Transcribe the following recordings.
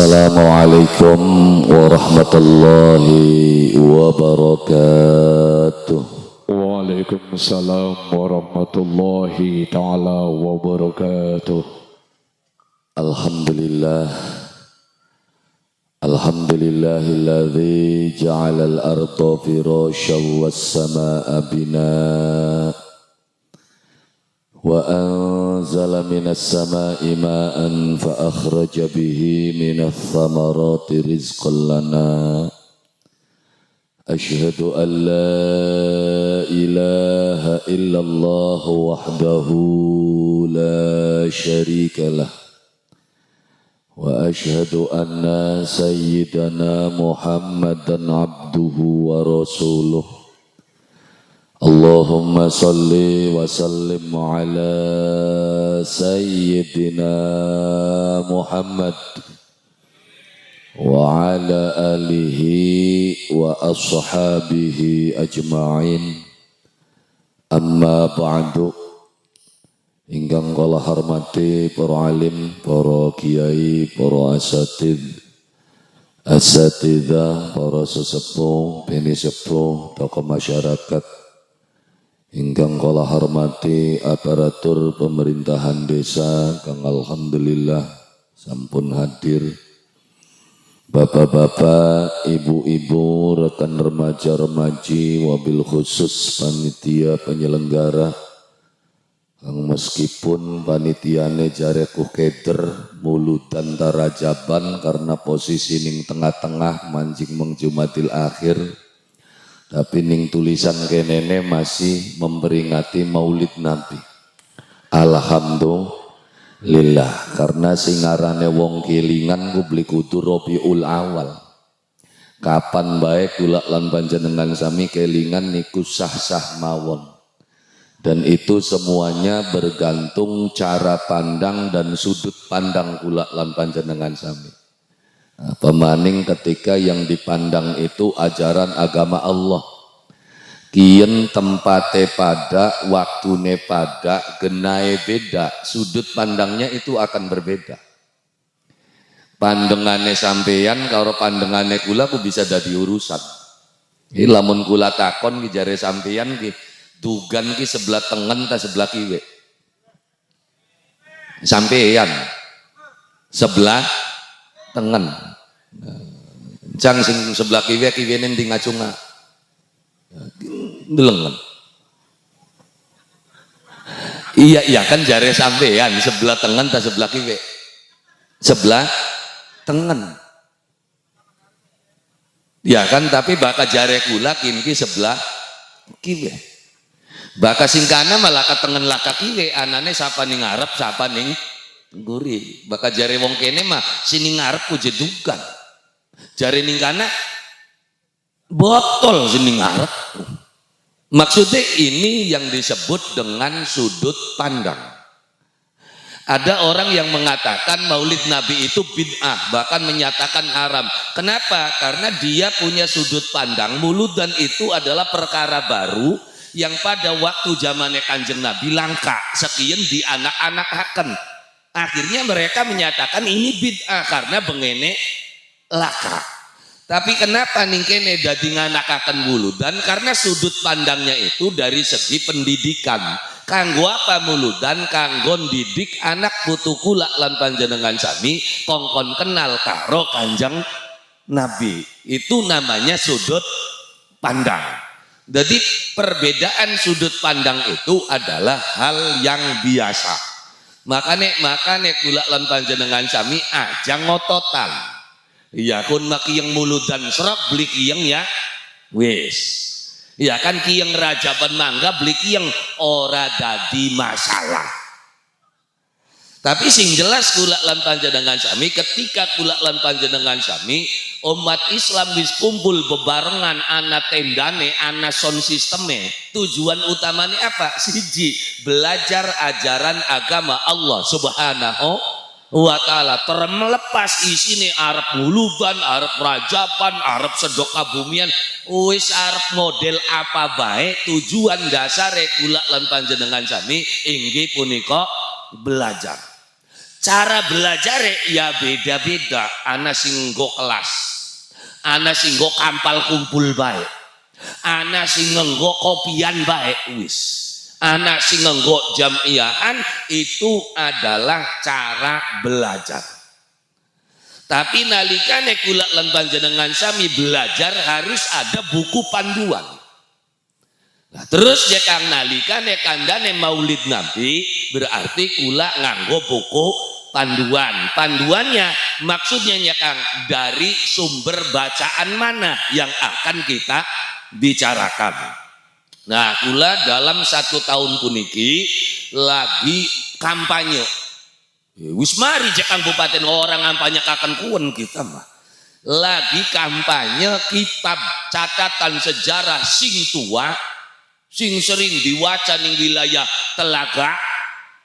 Assalamualaikum warahmatullahi wabarakatuh. Waalaikumsalam warahmatullahi ta'ala wabarakatuh. Alhamdulillah. Alhamdulillahilladzi ja'alal arda firasyan was samaa'a binaa wa anzala minas samaa'i ma'an fa akhraja bihi minats thamarati rizqan lana. Asyhadu an la ilaha illallah wahdahu la syarika lah wa asyhadu anna sayyidana Muhammadan abduhu wa rasuluh. Allahumma salli wa sallim ala sayyidina Muhammad wa ala alihi wa ashabihi ajma'in. Amma ba'du. Ingkang kula hormati para alim, para kiai, para asatidzah, para sesepuh, bini sepuh, tokoh masyarakat. Ingkang kula hormati aparatur pemerintahan desa kang alhamdulillah sampun hadir. Bapak-bapak, ibu-ibu, rekan remaja-remaji, wabil khusus panitia penyelenggara, kang meskipun panitiane jareku keder muludan tarajaban karena posisi ning tengah-tengah mancing mengjumatil akhir, tapi ning tulisan kenene masih memperingati Maulid Nabi. Alhamdulillah, karena singarane wong kelingan kubli kudu Rabiul Awal. Kapan baik kula lan panjenengan sami kelingan niku sah-sah mawon. Dan itu semuanya bergantung cara pandang dan sudut pandang kula lan panjenengan sami. Nah, pemaning ketika yang dipandang itu ajaran agama Allah. Kien tempate pada, waktune pada, genae beda, sudut pandangnya itu akan berbeda. Pandengane sampeyan karo pandengane kula ku bisa dadi urusan. Iki lamun kula takon ki jare sampeyan ki dugan ki sebelah tengen ta sebelah kiwe? Sampeyan sebelah tengen. Jang sing sebelah kiwe kiwene ndi ngacunga. Delengen. Iya kan jare sampeyan sebelah tengen ta sebelah kiwe? Sebelah tengen. Ya kan, tapi bakal jare kula kinki sebelah kiwe. Baka singkana malah katengen laka kiwe, anane sapa ning ngarep sapa ning ngguri. Baka jare wong kene mah sini ngarep ku jedugan. Jare ning kana botol sini ngarep. Maksudnya ini yang disebut dengan sudut pandang. Ada orang yang mengatakan Maulid Nabi itu bid'ah, bahkan menyatakan haram. Kenapa? Karena dia punya sudut pandang Muludan itu adalah perkara baru yang pada waktu zamannya Kanjeng Nabi langka, sekian di anak-anak-akan. Akhirnya mereka menyatakan ini bid'ah karena bengene laka. Tapi kenapa ningkene dadi nganakaken muludan? Karena sudut pandangnya itu dari segi pendidikan. Kanggo apa muludan? Kanggo didik anak putu kula lan panjenengan sami kongkon kenal karo Kanjeng Nabi. Itu namanya sudut pandang. Jadi perbedaan sudut pandang itu adalah hal yang biasa. Makane kula lan panjenengan sami aja ngototan. Ya kun maki yang muludan serap beli kiyang ya wis. Ya kan kiyang rajaban mangga beli kiyang ora dadi masalah. Tapi sing jelas kula lan panjenengan sami ketika kula lan panjenengan sami umat Islam wis kumpul bebarengan ana tendane ana sound sisteme, tujuan utamanya apa? Siji, belajar ajaran agama Allah Subhanahu wa ta'ala, termelepas isine arep nguluban, arep rajaban, arep sedok kabumian, wis arep model apa bae, tujuan dasare kula lan panjenengan sami inggih punika belajar. Cara belajar ya beda-beda. Ana sing nggo kelas, ana sing nggo kampal kumpul baik, ana sing nggo kopian baik wis, ana sing nggo jamiahan. Itu adalah cara belajar. Tapi nalikane kula lan panjenengan sami belajar harus ada buku panduan. Nah, terus ya kang nalikane kandane maulid Nabi berarti kula nganggo buku panduan. Panduannya maksudnya ya kang dari sumber bacaan mana yang akan kita bicarakan. Nah, kula dalam 1 tahun puniki lagi kampanye. Wis mari jakang Bupaten orang kampanye kakan kuwen kita mah. Lagi kampanye kitab catatan sejarah sing tua, sing sering diwaca ning wilayah Telaga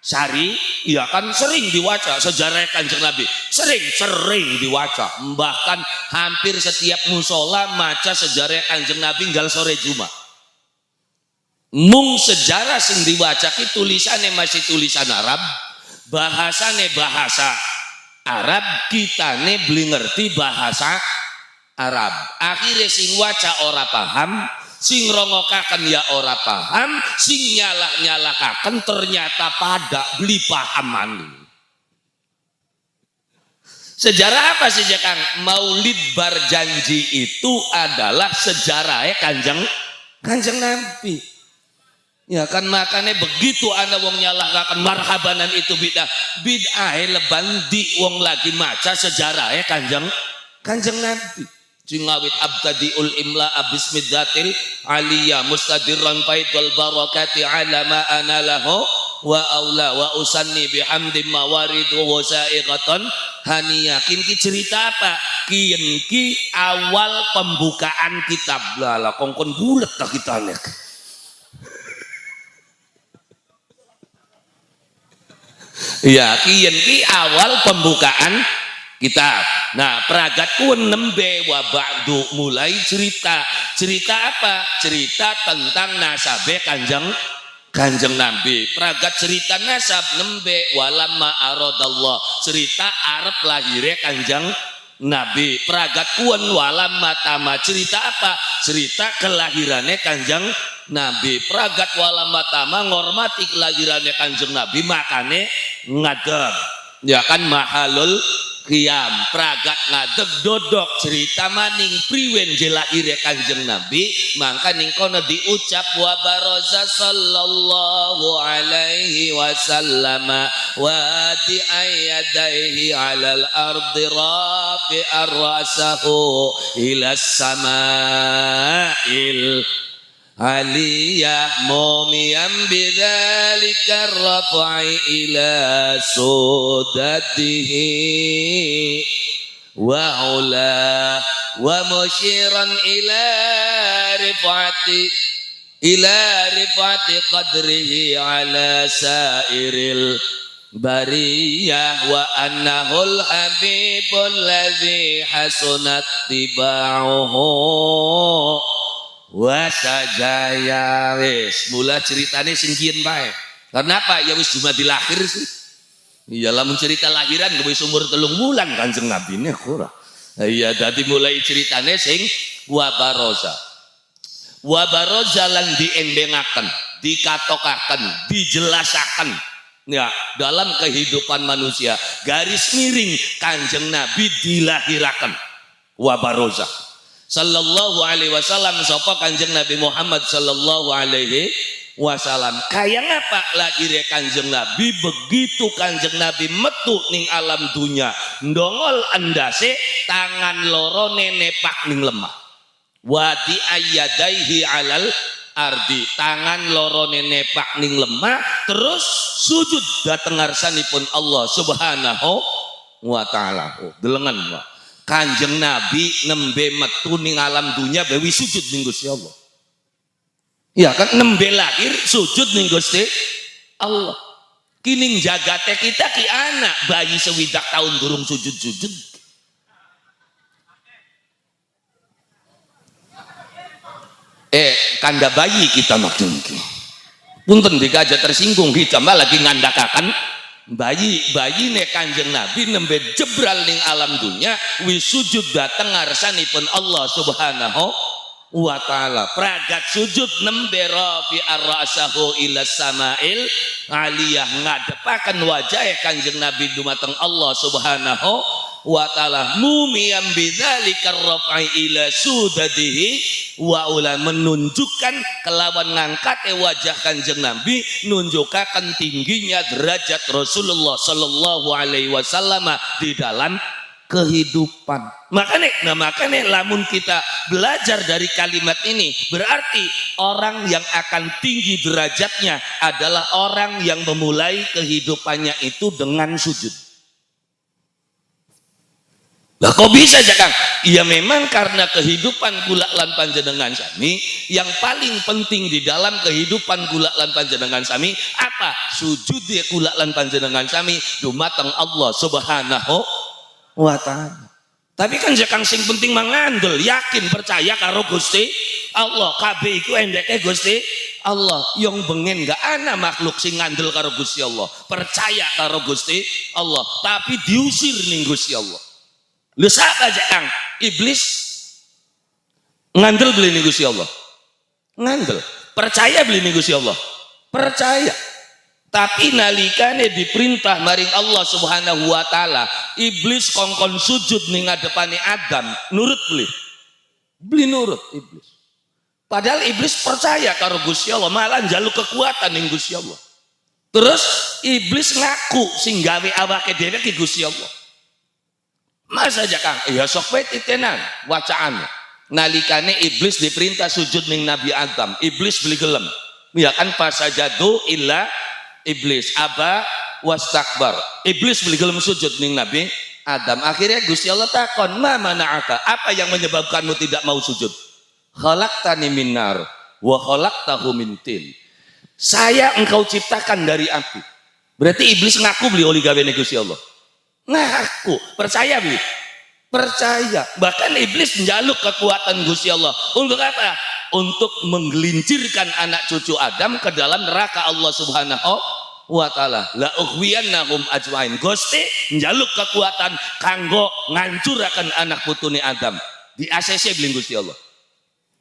Sari, ya kan sering diwaca sejarah Kanjeng Nabi, sering diwaca. Bahkan hampir setiap musola maca sejarah Kanjeng Nabi nggal sore Jumat. Mung sejarah sing diwaca ki tulisannya masih tulisan Arab, bahasane bahasa Arab, kitane beli ngerti bahasa Arab. Akhirnya sing waca ora paham, sing rongokaken ya ora paham, sing nyalakaken ternyata pada beli pahaman. Sejarah apa sih Kang? Maulid Barjanji itu adalah sejarahnya Kanjeng Nabi. Ya kan makanya begitu ana wong nyalahkaken marhabanan itu bid'ah leban di wong lagi maca sejarahnya Kanjeng Nabi. Cingawit abtadiul imla abismidzatil aliyah mustadirran faidul barakati ala ma anallahu wa aula wa usanni bihamdi mawaridu wa sa'iqatan haniyakin. Ki cerita apa? Kien ki awal pembukaan kitab lah kongkon bulet tak kita nek. Ya kien ki awal pembukaan kitab. Nah pragatku nembe wa ba'du mulai cerita apa? Cerita tentang nasabe Kanjeng Nabi. Pragat cerita nasab nembe walamma aradallah, cerita arep lahirnya Kanjeng Nabi. Pragat kuon walamma tama, cerita apa? Cerita kelahirannya Kanjeng Nabi. Pragat walamma tama ngormati kelahirannya Kanjeng Nabi, makane ngadeg ya kan mahalul qiyam. Pragat ngadeg dodok cerita maning priwen jelaire Kanjeng Nabi, mangka ning kono diucap wa baraza sallallahu alaihi wasallam wa di ayadaihi alal ardi rafi ar-rasahu ila sama'il aliyah mumiyan bidzalika rafa'i ila sudatihi wa ula wa musyiran ila rifati qadrihi ala sairil bariyah wa annahul habibul ladzi hasunat tibauhu wasajaya. Wis mula ceritane singkien bae. Kenapa? Ya wis cuma dilahir sih. Iya lamun cerita lahiran wis umur 3 bulan Kanjeng Nabi ne ora. Iya dadi mulai ceritane sing wa baroza. Wa baroza lan diendengaken, dikatokaken, dijelasaken ya dalam kehidupan manusia. Garis miring Kanjeng Nabi dilahiraken. Wa baroza. Sallallahu alaihi wasallam sapa Kanjeng Nabi Muhammad sallallahu alaihi wasallam. Kayak apa lahirnya Kanjeng Nabi? Begitu Kanjeng Nabi metu ning alam dunya, ndongol endase, tangan loro nepak ning lemah. Wa di ayyadaihi alal ardi, tangan loro nepak ning lemah, terus sujud dateng ngarsanipun Allah subhanahu wa ta'ala. Delengan wa Kanjeng Nabi nembe metu ning alam dunya bewi sujud ning Gusti Allah. Ya kan nembe lahir sujud ning Gusti Allah. Kining jagate kita ki anak bayi 1 tahun durung sujud-sujud. Kanda bayi kita maksudnya. Punten dikaja tersinggung kita malah lagi ngandakakan bayi ne Kanjeng Nabi nembe jebral ning alam dunya wis sujud dateng ngarsanipun Allah Subhanahu wa ta'ala. Pragat sujud nembe rafi ar-ra'sahu ila samail aliyah, ngadepaken wajah Kanjeng Nabi dumateng Allah Subhanahu wa ta'ala, mumiyam bidzalika raf'i ila sudadihi wa ula, menunjukkan kelawan ngangkat wajah Kanjeng Nabi nunjukaken tingginya derajat Rasulullah sallallahu alaihi wasallam di dalam kehidupan. Makanya lamun kita belajar dari kalimat ini, berarti orang yang akan tinggi derajatnya adalah orang yang memulai kehidupannya itu dengan sujud. Lah kok bisa aja Kang? Ya memang karena kehidupan kula lan panjenengan sami yang paling penting di dalam kehidupan kula lan panjenengan sami apa? Sujud ya kula lan panjenengan sami dumateng Allah Subhanahu wa ta'ala. Tapi kan Kang sing penting mangandel, yakin percaya karo Gusti Allah. Kabeh iku endeke Gusti Allah. Yang bengen gak ana makhluk sing ngandel karo Gusti Allah, percaya karo Gusti Allah, tapi diusir ning Gusti Allah. Lu siapa aja Kang? Iblis ngandel beli nih Gusti Allah, ngandel. Percaya beli nih Gusti Allah, percaya. Tapi nalikane diperintah maring Allah Subhanahu wa ta'ala, iblis kongkon sujud ning ngadepane Adam, nurut beli nurut iblis. Padahal iblis percaya karo Gusti Allah, malah njaluk kekuatan ning Gusti Allah. Terus iblis ngaku sing gawe awake dhewe ki Gusti Allah. Masa aja Kang, ya sok wae titenan wacaan. Nalikane iblis diperintah sujud ning Nabi Adam, iblis beli gelem. Ya kan fasajadu illa iblis aba wastakbar. Iblis beli gelem sujud ning Nabi Adam. Akhirnya Gusti Allah takon, "Ma mana'aka? Apa yang menyebabkanmu tidak mau sujud?" "Khalaqtani min nar wa khalaqtahu min tin." Saya engkau ciptakan dari api. Berarti iblis ngaku beli oli gawene Gusti Allah. Ngaku, percaya beli, percaya. Bahkan iblis njaluk kekuatan Gusti Allah untuk apa? Untuk menggelincirkan anak cucu Adam ke dalam neraka Allah Subhanahu wa ta'ala. La ughwiyannahum ajmain. Gusti njaluk kekuatan kanggo ngancuraken anak putune Adam. Di ACC beli Gusti Allah.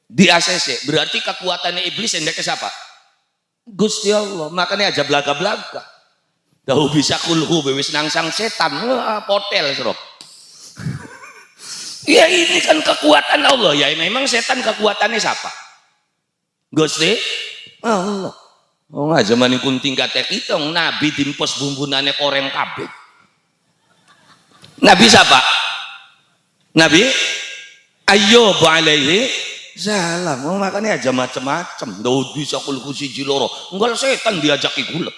Di ACC berarti kekuatannya iblis endeke siapa? Gusti Allah. Makanya aja belaga-belaga. Tahu bisa kulhu bewis nangsang setan, potel serok. Ya ini kan kekuatan Allah. Ya memang setan kekuatannya siapa? Gusti Allah. Oh nggak zaman kunting katek itu Nabi dimpos bumbunane koreng kabeh. Nabi siapa? Nabi Ayyub alaihi salam. Oh, makanya aja macam-macam. Daud bisa kulhu siji loro. Enggak setan diajak ikulet.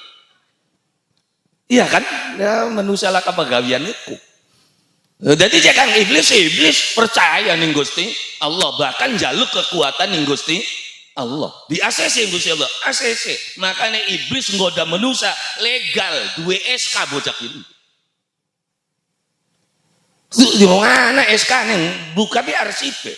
Iya kan? Ya manusia lah kepegawaian itu. Jadi jangan iblis percaya ning Gusti Allah, bahkan jaluk kekuatan ning Gusti Allah. Di ACC Gusti Allah, ACC. Makanya iblis nggoda manusia legal duwe SK bocah ini. Di mana SK ning buka di arsip.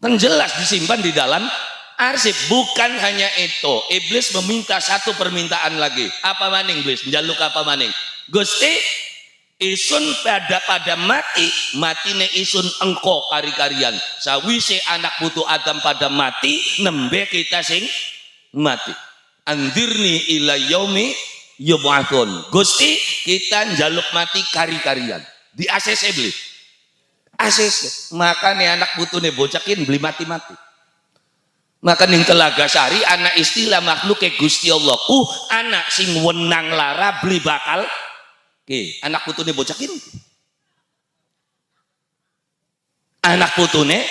Kan jelas disimpan di dalam arsip. Bukan hanya itu, iblis meminta satu permintaan lagi. Apa maning iblis? Njaluk apa maning? Gusti, isun pada matine isun engko kari-karian. Sawise anak putu Adam pada mati, nembe kita sing mati. Andirni ila yaumi yub'atsun. Gusti, kita njaluk mati kari-karian. Di ACC beli. ACC. Makanya anak putune bocakin beli mati-mati. Maka ning Telaga Sari anak istilah makhluk ke Gusti Allah ku anak sing wenang lara beli bakal anak putune bocakin. Anak putune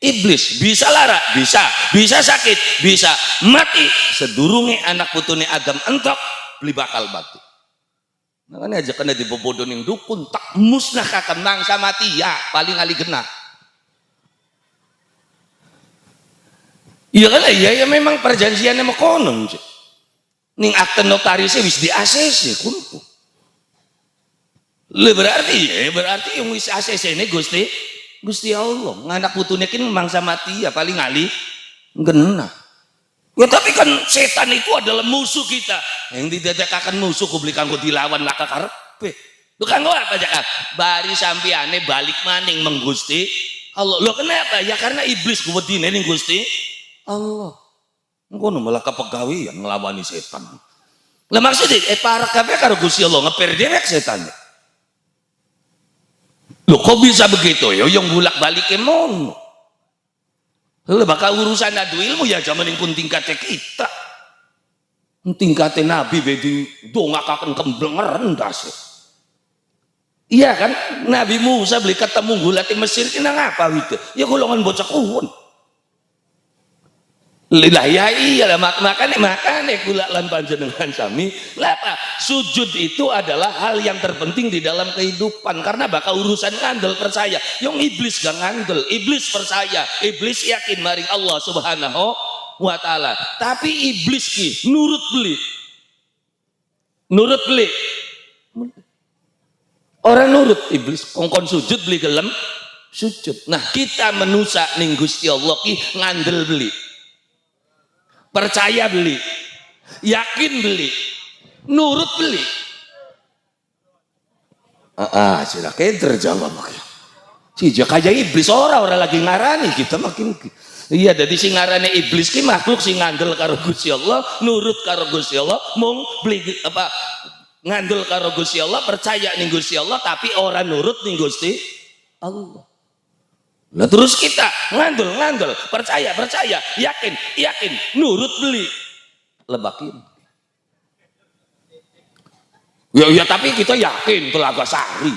iblis bisa lara, bisa sakit, bisa mati sedurunge anak putune Adam entok beli bakal mati. Makanya aja kena dibobodo ning dukun tak musnahkan mangsa mati ya paling ali genah. Iya kan ya memang perjanjiannya mau konon sih. Ning akte notarisnya wis di ACC kuntu. Berarti yang wis ACC ini Gusti Allah. Nganak putune kin mangsa mati ya paling ali genah. Ya tapi kan setan itu adalah musuh kita. Yang didadakakan musuh ku belikan ku dilawan laka karepe. Lu kan apa aja kan? Bari sampiane balik maning menggusti Allah. Lo kenapa? Ya karena iblis ku wedine ning Gusti Allah. Ngono malah kepegawian ngelawani setan. Lah maksudnya para kabeh karo Gusti Allah ngeper dewek setan. Loh kok bisa begitu ya? Yang bolak-balik mono. Lah bakal urusan adu ilmu ya zaman pun tingkatnya kita. Tingkatnya Nabi bedi dongakaken kemblenger rendah sih. Iya kan? Nabi Musa beli ketemu gulat di Mesir ini ngapa gitu? Ya golongan bocah kuwon. Lah ya iya lah makanya kula lan panjenengan sami apa sujud itu adalah hal yang terpenting di dalam kehidupan karena bakal urusan ngandel percaya yang iblis gak ngandel iblis percaya iblis yakin maring Allah subhanahu wa ta'ala tapi iblis ki nurut beli orang nurut iblis kongkon sujud beli gelem sujud nah kita menusa ning Gusti Allah ki ngandel beli percaya beli, yakin beli, nurut beli. Sila keder jawab. Si kaya iblis orang lagi ngarani kita makin. Iya, jadi si ngarani iblis ki makhluk si ngandel karo Gusti Allah, nurut karo Gusti Allah, mung beli apa ngandel karo Gusti Allah, percaya ning Gusti Allah tapi orang nurut ning Gusti Allah. Nah terus kita ngandel percaya yakin nurut beli lebakin ya tapi kita yakin Telaga Sari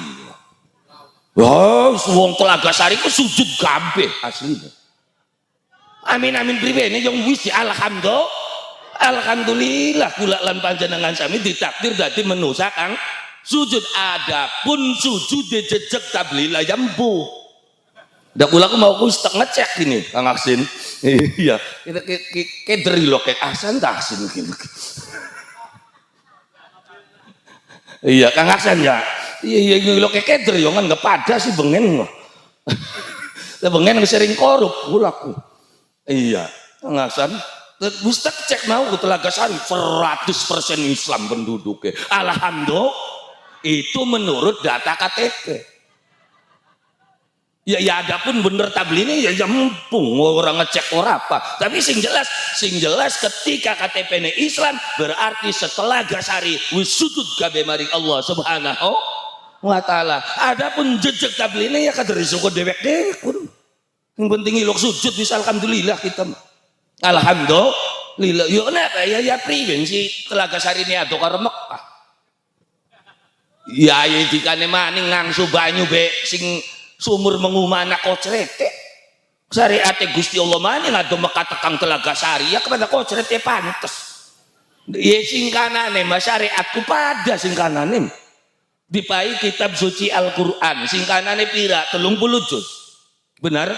wong Telaga Sari ku sujud kabeh aslinya amin pribene yang wis alhamdulillah kula lan panjenengan sami ditakdir dadi manusa kang sujud adapun sujud jejeg tablila yambu. Dak kula aku mau kustek ngecek ini Kang Aksin. Iya, kita kederi lo kayak Aksan taksin gini. Iya, Kang Aksan ya. Iya lo kayak kederi yo kan enggak pada sih bengen. Lah bengen sering korup kulaku. Iya, Kang Aksan. Kustek cek mau ke Telaga Sari 100% Islam penduduknya. Alhamdulillah itu menurut data KTP. Ya adapun bener tabli ini ya mumpung orang ngecek orang apa tapi sing jelas ketika KTP ini Islam berarti setelah Gasari wisudud kabeh maring Allah subhanahu wa ta'ala adapun jejak tabli ini ya kadari syukur dewek pun yang penting ilok sujud bisa alhamdulillah kita alhamdulillah yuk kenapa ya priwen si Telaga Sari ini atau karo Mekah ya dikane maning ngangsu banyu be sing sumur mengumana kocrete syariate Gusti Allah maning ado Mekah tekang Telaga Sari ya kepada kocrete pantes ya singkanane mas syariatku pada singkanane dipai kitab suci Al-Quran singkanane pira 30 juz benar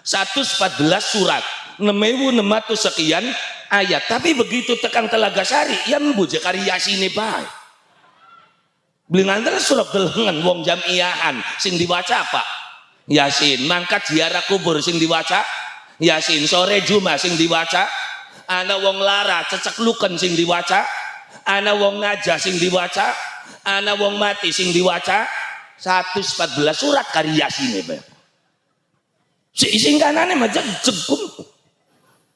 114 surat 6.600 sekian ayat tapi begitu tekang Telaga Sari ya membuja karya sini baik beli ngandel surat delengan wong jamiahan sing diwaca apa Yasin mangkat ziarah kubur sing diwaca Yasin sore Juma sing diwaca ana wong lara cecek luken sing diwaca ana wong najah sing diwaca ana wong mati sing diwaca 114 surat karya Yasin be sing kanane mah jegum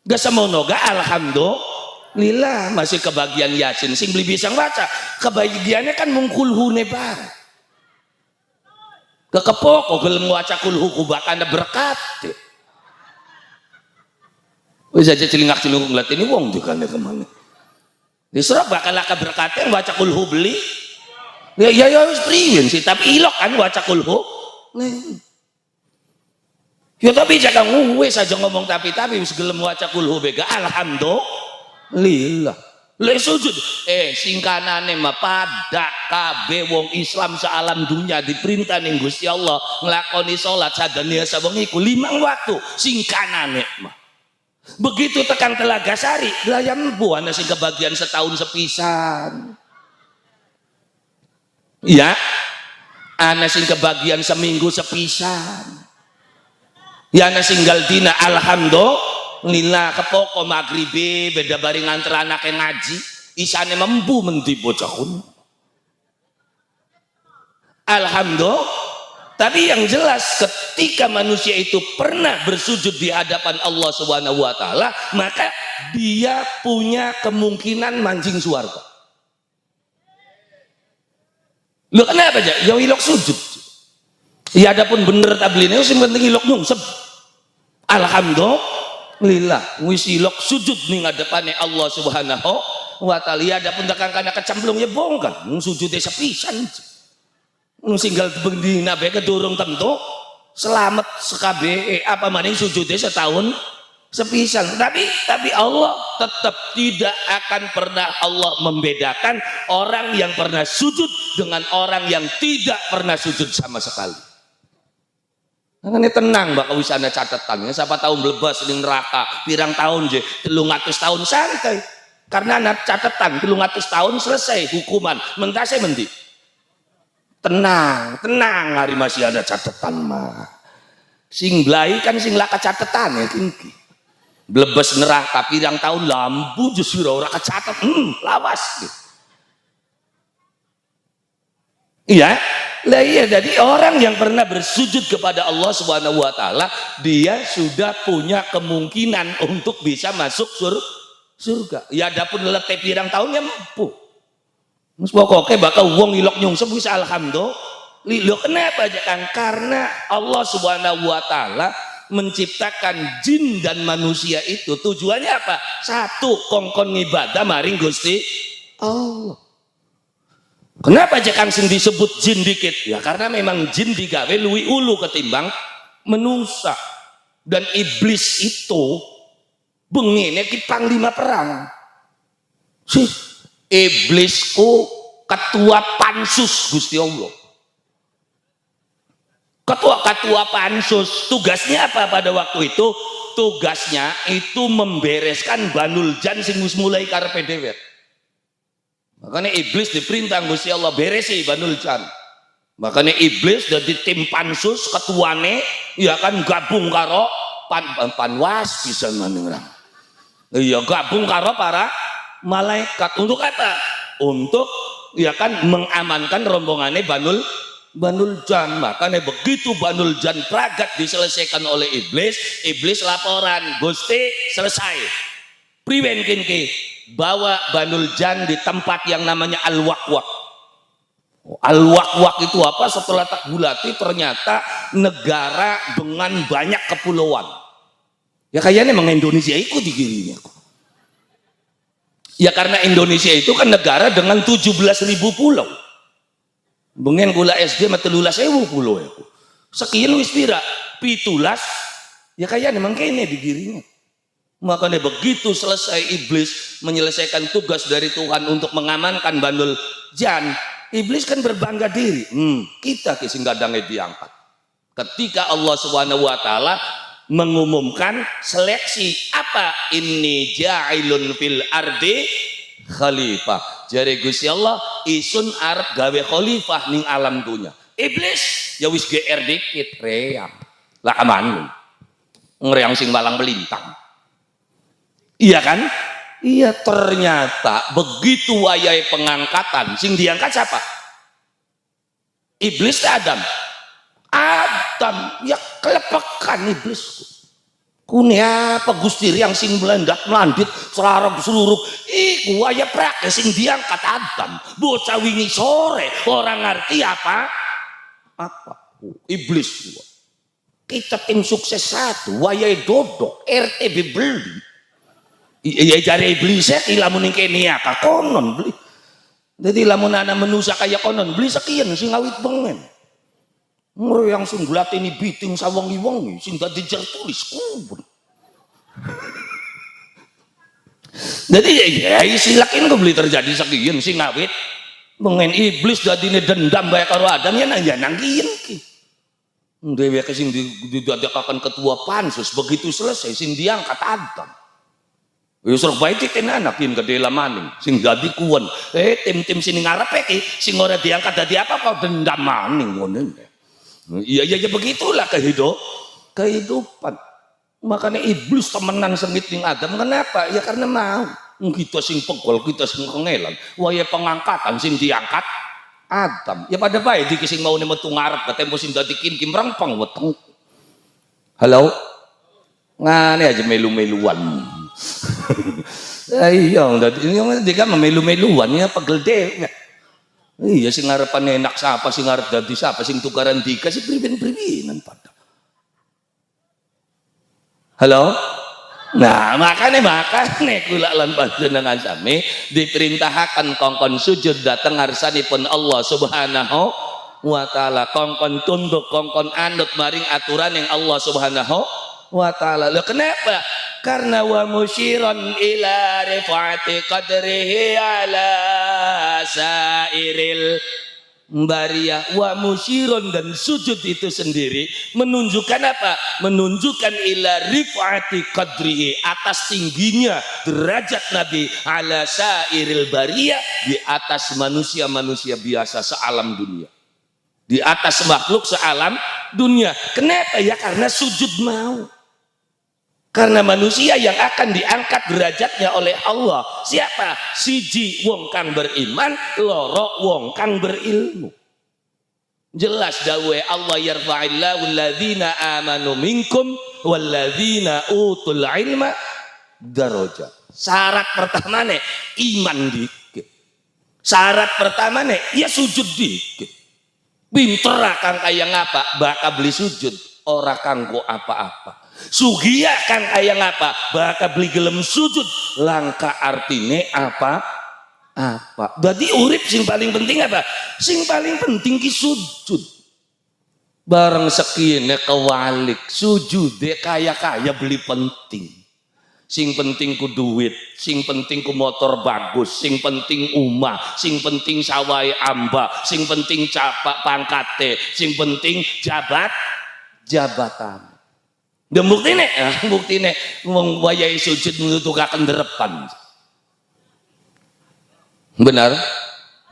gak semono ga alhamdulillah masih kebagian Yasin sing beli bisa baca kebagiannya kan mengkulhune bareng kekepok kok gelem waca kulhu kubakana berkat wis aja celingak ngeliat ini wong juga nih kemana di surat bakal laka berkatnya waca kulhu beli ya wis priwen sih tapi ilok kan waca kulhu ya tapi jangan wis aja ngomong tapi wis gelem waca kulhu bega alhamdulillah le sujud singkanane mah pada kabeh wong Islam sealam dunia diperintah ning Gusti Allah nglakoni salat sadane sawengi ku 5 waktu singkanane mah begitu tekan Telaga Sari layam bu ana sing kebagian setahun sepisan ya ana sing kebagian seminggu sepisan ya ana singgal dina alhamdulillah lila kepoko magribe beda bari nganter anake ngaji isane membu menti bocah kun. Alhamdulillah. Tapi yang jelas ketika manusia itu pernah bersujud di hadapan Allah Subhanahu wa taala, maka dia punya kemungkinan mancing surga. Lu kenapa aja? Ya ilok sujud. Ya adapun bener tabline sing penting ilok nyungsep. Alhamdulillah wis ilok sujud ning hadapane Allah Subhanahu wa taala. Ya adapun tekan kana kecemplung ya bongkar, sujude sepisan. Singgal bendina bae kedurung tentu selamat sekabe apa maning sujude setahun sepisan. Tapi Allah tetap tidak akan pernah Allah membedakan orang yang pernah sujud dengan orang yang tidak pernah sujud sama sekali. Makanya tenang bakal wis ana catetan ya, siapa tahu mlebas ning neraka pirang tahun je 300 tahun santai. Karena ana catetan 300 tahun selesai hukuman. Mentase mendi? Tenang hari masih ada catatan mah. Sing blai kan sing laka catatan ya tinggi. Blebes neraka pirang tahun lampu justru ora kecatet. Lawas gitu. Iya. Lah iya, jadi orang yang pernah bersujud kepada Allah Subhanahu wa taala, dia sudah punya kemungkinan untuk bisa masuk surga. Ya adapun lete pirang tahun ya mampu. Mas pokoknya bakal wong ilok nyungsep bisa alhamdulillah. Lho kenapa aja kan? Karena Allah Subhanahu wa taala menciptakan jin dan manusia itu tujuannya apa? Satu, kongkon ngibadah maring Gusti Allah. Kenapa aja kan sing disebut jin dikit? Ya karena memang jin digawe luwi ulu ketimbang manusia. Dan iblis itu bengine ki panglima perang. Sih iblisku ketua pansus Gusti Allah. Ketua pansus tugasnya apa pada waktu itu? Tugasnya itu membereskan Banul Jan sing wis mulai karepe dhewe. Makanya iblis diperintah Gusti Allah beresi Banul Jan. Makanya iblis dari tim pansus ketuane ya kan gabung karo panwas bisa manengrang. Iya gabung karo para malaikat untuk apa? Untuk ya kan mengamankan rombongannya Banul Jan. Makanya begitu Banul Jan pragat diselesaikan oleh iblis laporan, Gusti selesai. Priwen kinki bawa Banul Jan di tempat yang namanya Al-Waqwaq. Al-Waqwaq itu apa? Setelah tak bulati ternyata negara dengan banyak kepulauan. Ya kayaknya memang Indonesia ikut digirinya. Ya karena Indonesia itu kan negara dengan 17.000 pulau. Bengen gula SD mah 13.000 pulau ya. Sekian wis pira? 17. Ya kayaknya memang kayaknya digirinya. Makanya begitu selesai iblis menyelesaikan tugas dari Tuhan untuk mengamankan Banul Jan, iblis kan berbangga diri. Kita sing gadangnya diangkat. Ketika Allah Subhanahu wa taala mengumumkan seleksi apa ini ja'ilun fil ardi khalifah. Jare Gusti Allah isun arep gawe khalifah ning alam dunya. Iblis ya wis GR dikit reang. Lah aman. Ngreang sing balang melintang. Iya kan? Iya ternyata begitu wayahe pengangkatan sing diangkat siapa? Iblis Adam. Adam ya kelepekan iblis. Kune apa Gusti yang sing melandit selarang seluruh iku waya prak sing diangkat Adam. Bocah wingi sore orang ngerti apa iblis. Kita tim sukses satu wayahe dodok RT beli. Iya jare iblis lamun ning kene ya konon beli. Jadi lamun ana manusia kaya konon beli sekian sing awit bengen. Yang sing glateni biting sawengi-wengi sing dadi tertulis kubur. Jadi ya silakin kok beli terjadi sekian sing awit bengen iblis dadine dendam bae karo Adam ya nanggiin ki. Dewe ke sing didadekaken ketua pansus begitu selesai sing diangkat Adam. Wis rek bae titen anak yen gede lamaning sing dadi kuwen. Tim-tim sini ngarepe ki sing ora diangkat dadi apa kok dendam maning ngono. Iya begitulah kehidupan. Makanya iblis temenan sengit ning Adam. Kenapa? Ya karena mau. Kita sing pegol, kita sing kengelan. Waya pengangkatan sing diangkat Adam. Ya pada bae iki sing mau metu ngarep ketemu sing dadi kim rempeng weteng. Halo? Ngane aja melu-meluan. Iya, ini kan melu-meluan ya pegel dhewe. Iya sing ngarepan enak siapa sing ngarep dadi siapa sing tukaran dikasih priben-pribenan pada. Halo? Nah, makanya kula lan panjenengan sami diperintahkan kongkon sujud dateng ngarsanipun Allah Subhanahu wa taala, kongkon tunduk, kongkon anut maring aturan yang Allah Subhanahu wa taala. Lho kenapa? Karena wa musyiran ila rifati qadrihi ala sairil bariyah. Wa musyiron, dan sujud itu sendiri menunjukkan apa? Menunjukkan ila rifati qadrihi, atas tingginya derajat Nabi ala sairil bariyah, di atas manusia-manusia biasa sealam dunia, di atas makhluk sealam dunia. Kenapa? Ya karena sujud mau. Karena manusia yang akan diangkat derajatnya oleh Allah siapa? Siji wong kang beriman, loro wong kang berilmu. Jelas dawuhe Allah, yarfa'illahu alladzina amanu minkum walladzina utul ilma darajat. Syarat pertama nih iman dikit. Syarat pertama nih ya sujud dikit. Pinter kang kaya ngapa? Bakal beli sujud ora kanggo apa-apa. Sugia kang kaya ngapa? Bakal beli gelem sujud langka artine apa? Berarti urip sing paling penting apa? Sing paling penting ki sujud. Bareng sekine kewalik sujude kaya-kaya beli penting. Sing penting ku duit, sing penting ku motor bagus, sing penting omah, sing penting sawai amba, sing penting capak pangkate, sing penting jabatan. Dan buktine wong wayahe sujud nutukaken derepan. Benar?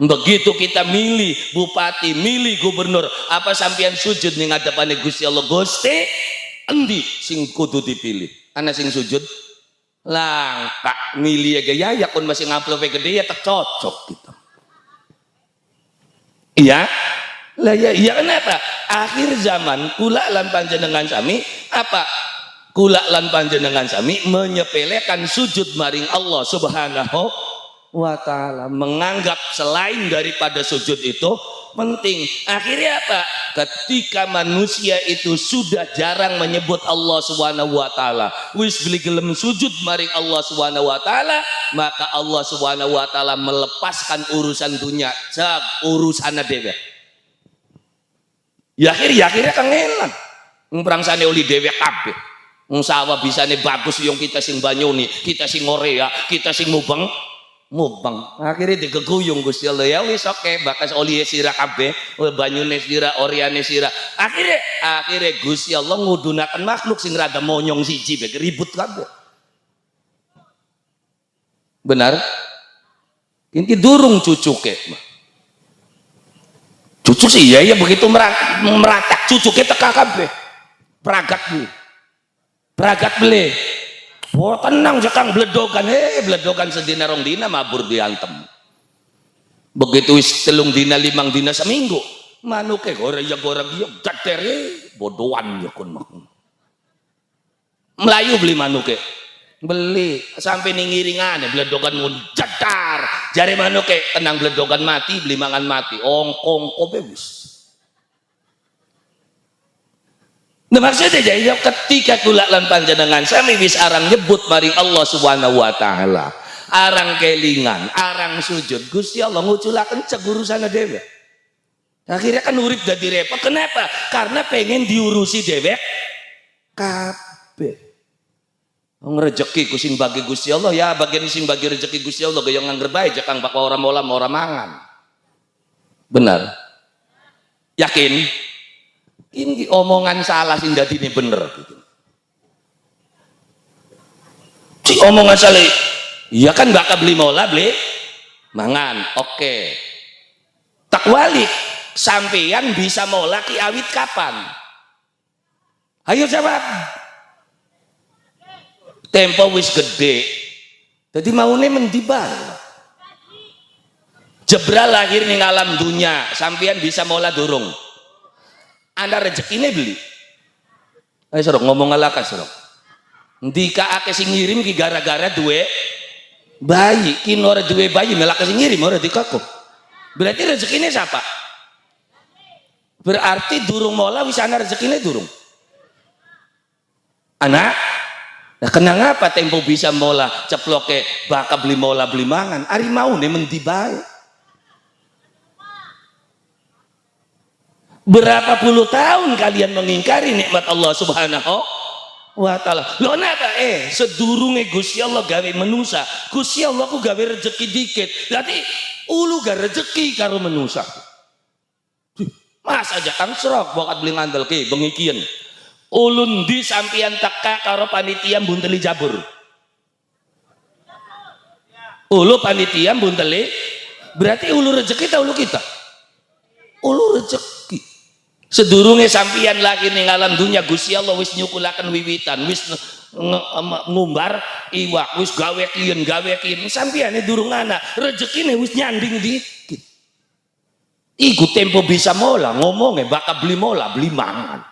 Begitu kita milih bupati, milih gubernur, apa sampean sujud ning ngadepane Gusti Allah, Gusti endi sing kudu dipilih? Ana sing sujud langka milih gaya ya kun masih ngamplope gede ya tak cocok gitu. Iya? Lah ya iya kenapa? Akhir zaman kula lan panjenengan sami apa? Kula lan panjenengan sami menyepelekan sujud maring Allah Subhanahu wa taala, menganggap selain daripada sujud itu penting. Akhirnya apa? Ketika manusia itu sudah jarang menyebut Allah Subhanahu wa taala, wis beli gelem sujud maring Allah Subhanahu wa taala, maka Allah Subhanahu wa taala melepaskan urusan dunia, urusan dhewe. Ya akhirnya kangelan. Mprangsane oli dhewe kabeh. Wong sawah bisane bagus yang kita sing banyuni, kita sing ngorea, kita sing mubeng. Akhirnya digeguyung Gusti Allah, ya wis oke, bakas oli sira kabeh, banyune sira, oreane sira. Akhirnya Gusti Allah ngudunaken makhluk sing rada monyong siji bae ribut kabeh. Benar? Ini durung cucuke. Cucuk sih ya begitu meratak cucuknya teka kabeh. Peragat beli. Oh tenang sekang bledogan, bledogan sedina rong dina mabur diantem. Begitu wis 3 dina 5 dina seminggu, manuke goreng ya gatere bodohan ya kun mah. Melayu beli manuke. Beli sampai ningiringane bledogan mun jedar. Jare manuke tenang bledogan mati, beli mangan mati. Ongkong kobe wis. Nah maksudnya jadi ketika kula lan panjenengan sami wis arang nyebut maring Allah Subhanahu wa taala, arang kelingan, arang sujud, Gusti Allah nguculaken cek urusane dhewe. Akhirnya kan urip dadi repot. Kenapa? Karena pengen diurusi dhewe kabeh. Wong rezeki ku sing bagi Gusti Allah, ya bagian sing bagi rezeki Gusti Allah gaya ngangger bae jakang bakwa ora mola ora mangan. Benar? Yakin? Ini omongan salah sing dadine bener gitu. Si omongan salah, iya kan bakal beli mola beli mangan, oke. Tak walik, sampeyan bisa mola ki awit kapan? Ayo jawab. tempo wis gede. Jadi maune mendi bae. Jebral lahir ning alam dunia, sampean bisa mola durung. Anda rezekine beli. Ayo sorok ngomong ngalakas sorok. Ndika ake sing ngirim ki gara-gara duwe bayi, ki ora duwe bayi melak sing ngirim ora dikakuk. Berarti rezekine siapa? Berarti durung mola wis ana rezekine durung. Anak, nah kenang apa tempo bisa mola ceploke bakal beli mola beli mangan. Ari maune mendi bae. Berapa puluh tahun kalian mengingkari nikmat Allah Subhanahu wa ta'ala. Lho napa sedurunge Gusti Allah gawe manusa, Gusti Allah ku gawe rezeki dikit. Berarti ulu ga rezeki karo manusa. Mas aja kang serok bokat beli ngandel ke bengi kien. Ulun di sampian teka karo panitia bunteli jabur. Ulu panitia bunteli berarti ulu rezeki ta ulu kita? Ulu rezeki. Sedurunge sampian lagi ning alam dunia Gusti Allah wis nyukulaken wiwitan, wis ngumbar iwak, wis gawe kien sampiane durung ana, rezekine wis nyanding dikit. Iku tempo bisa mola ngomongnya bakal beli mola, beli mangan.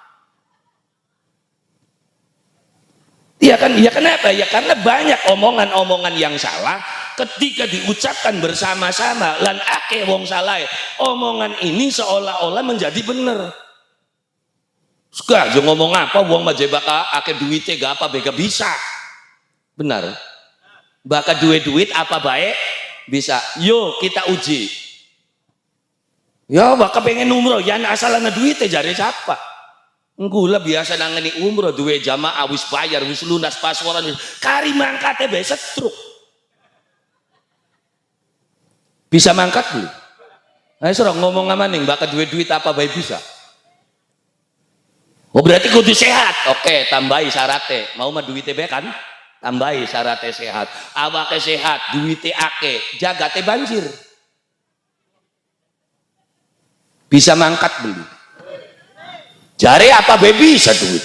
Iya kan? Ya kenapa? Ya karena banyak omongan-omongan yang salah ketika diucapkan bersama-sama lan akeh wong salah. Omongan ini seolah-olah menjadi benar. Suka aja ngomong apa wong maje baka akeh duitnya gak apa bega bisa. Benar. Baka duit apa baik bisa. Yo kita uji. Ya baka pengen umroh ya asalana duitnya jare siapa? Enggula biasa nangani umroh duwe jamaah wis bayar wis lunas pasporan kari mangkate bae setruk. Bisa mangkat belum? Ayo sorong ngomong amaning baka duit apa bae bisa. Oh berarti kudu sehat. Oke, tambahi syaratnya. Mau mah duitnya bae kan? Tambahi syaratnya sehat. Awake sehat, duitnya ake, jagate banjir. Bisa mangkat beli. Jare apa bae bisa duit.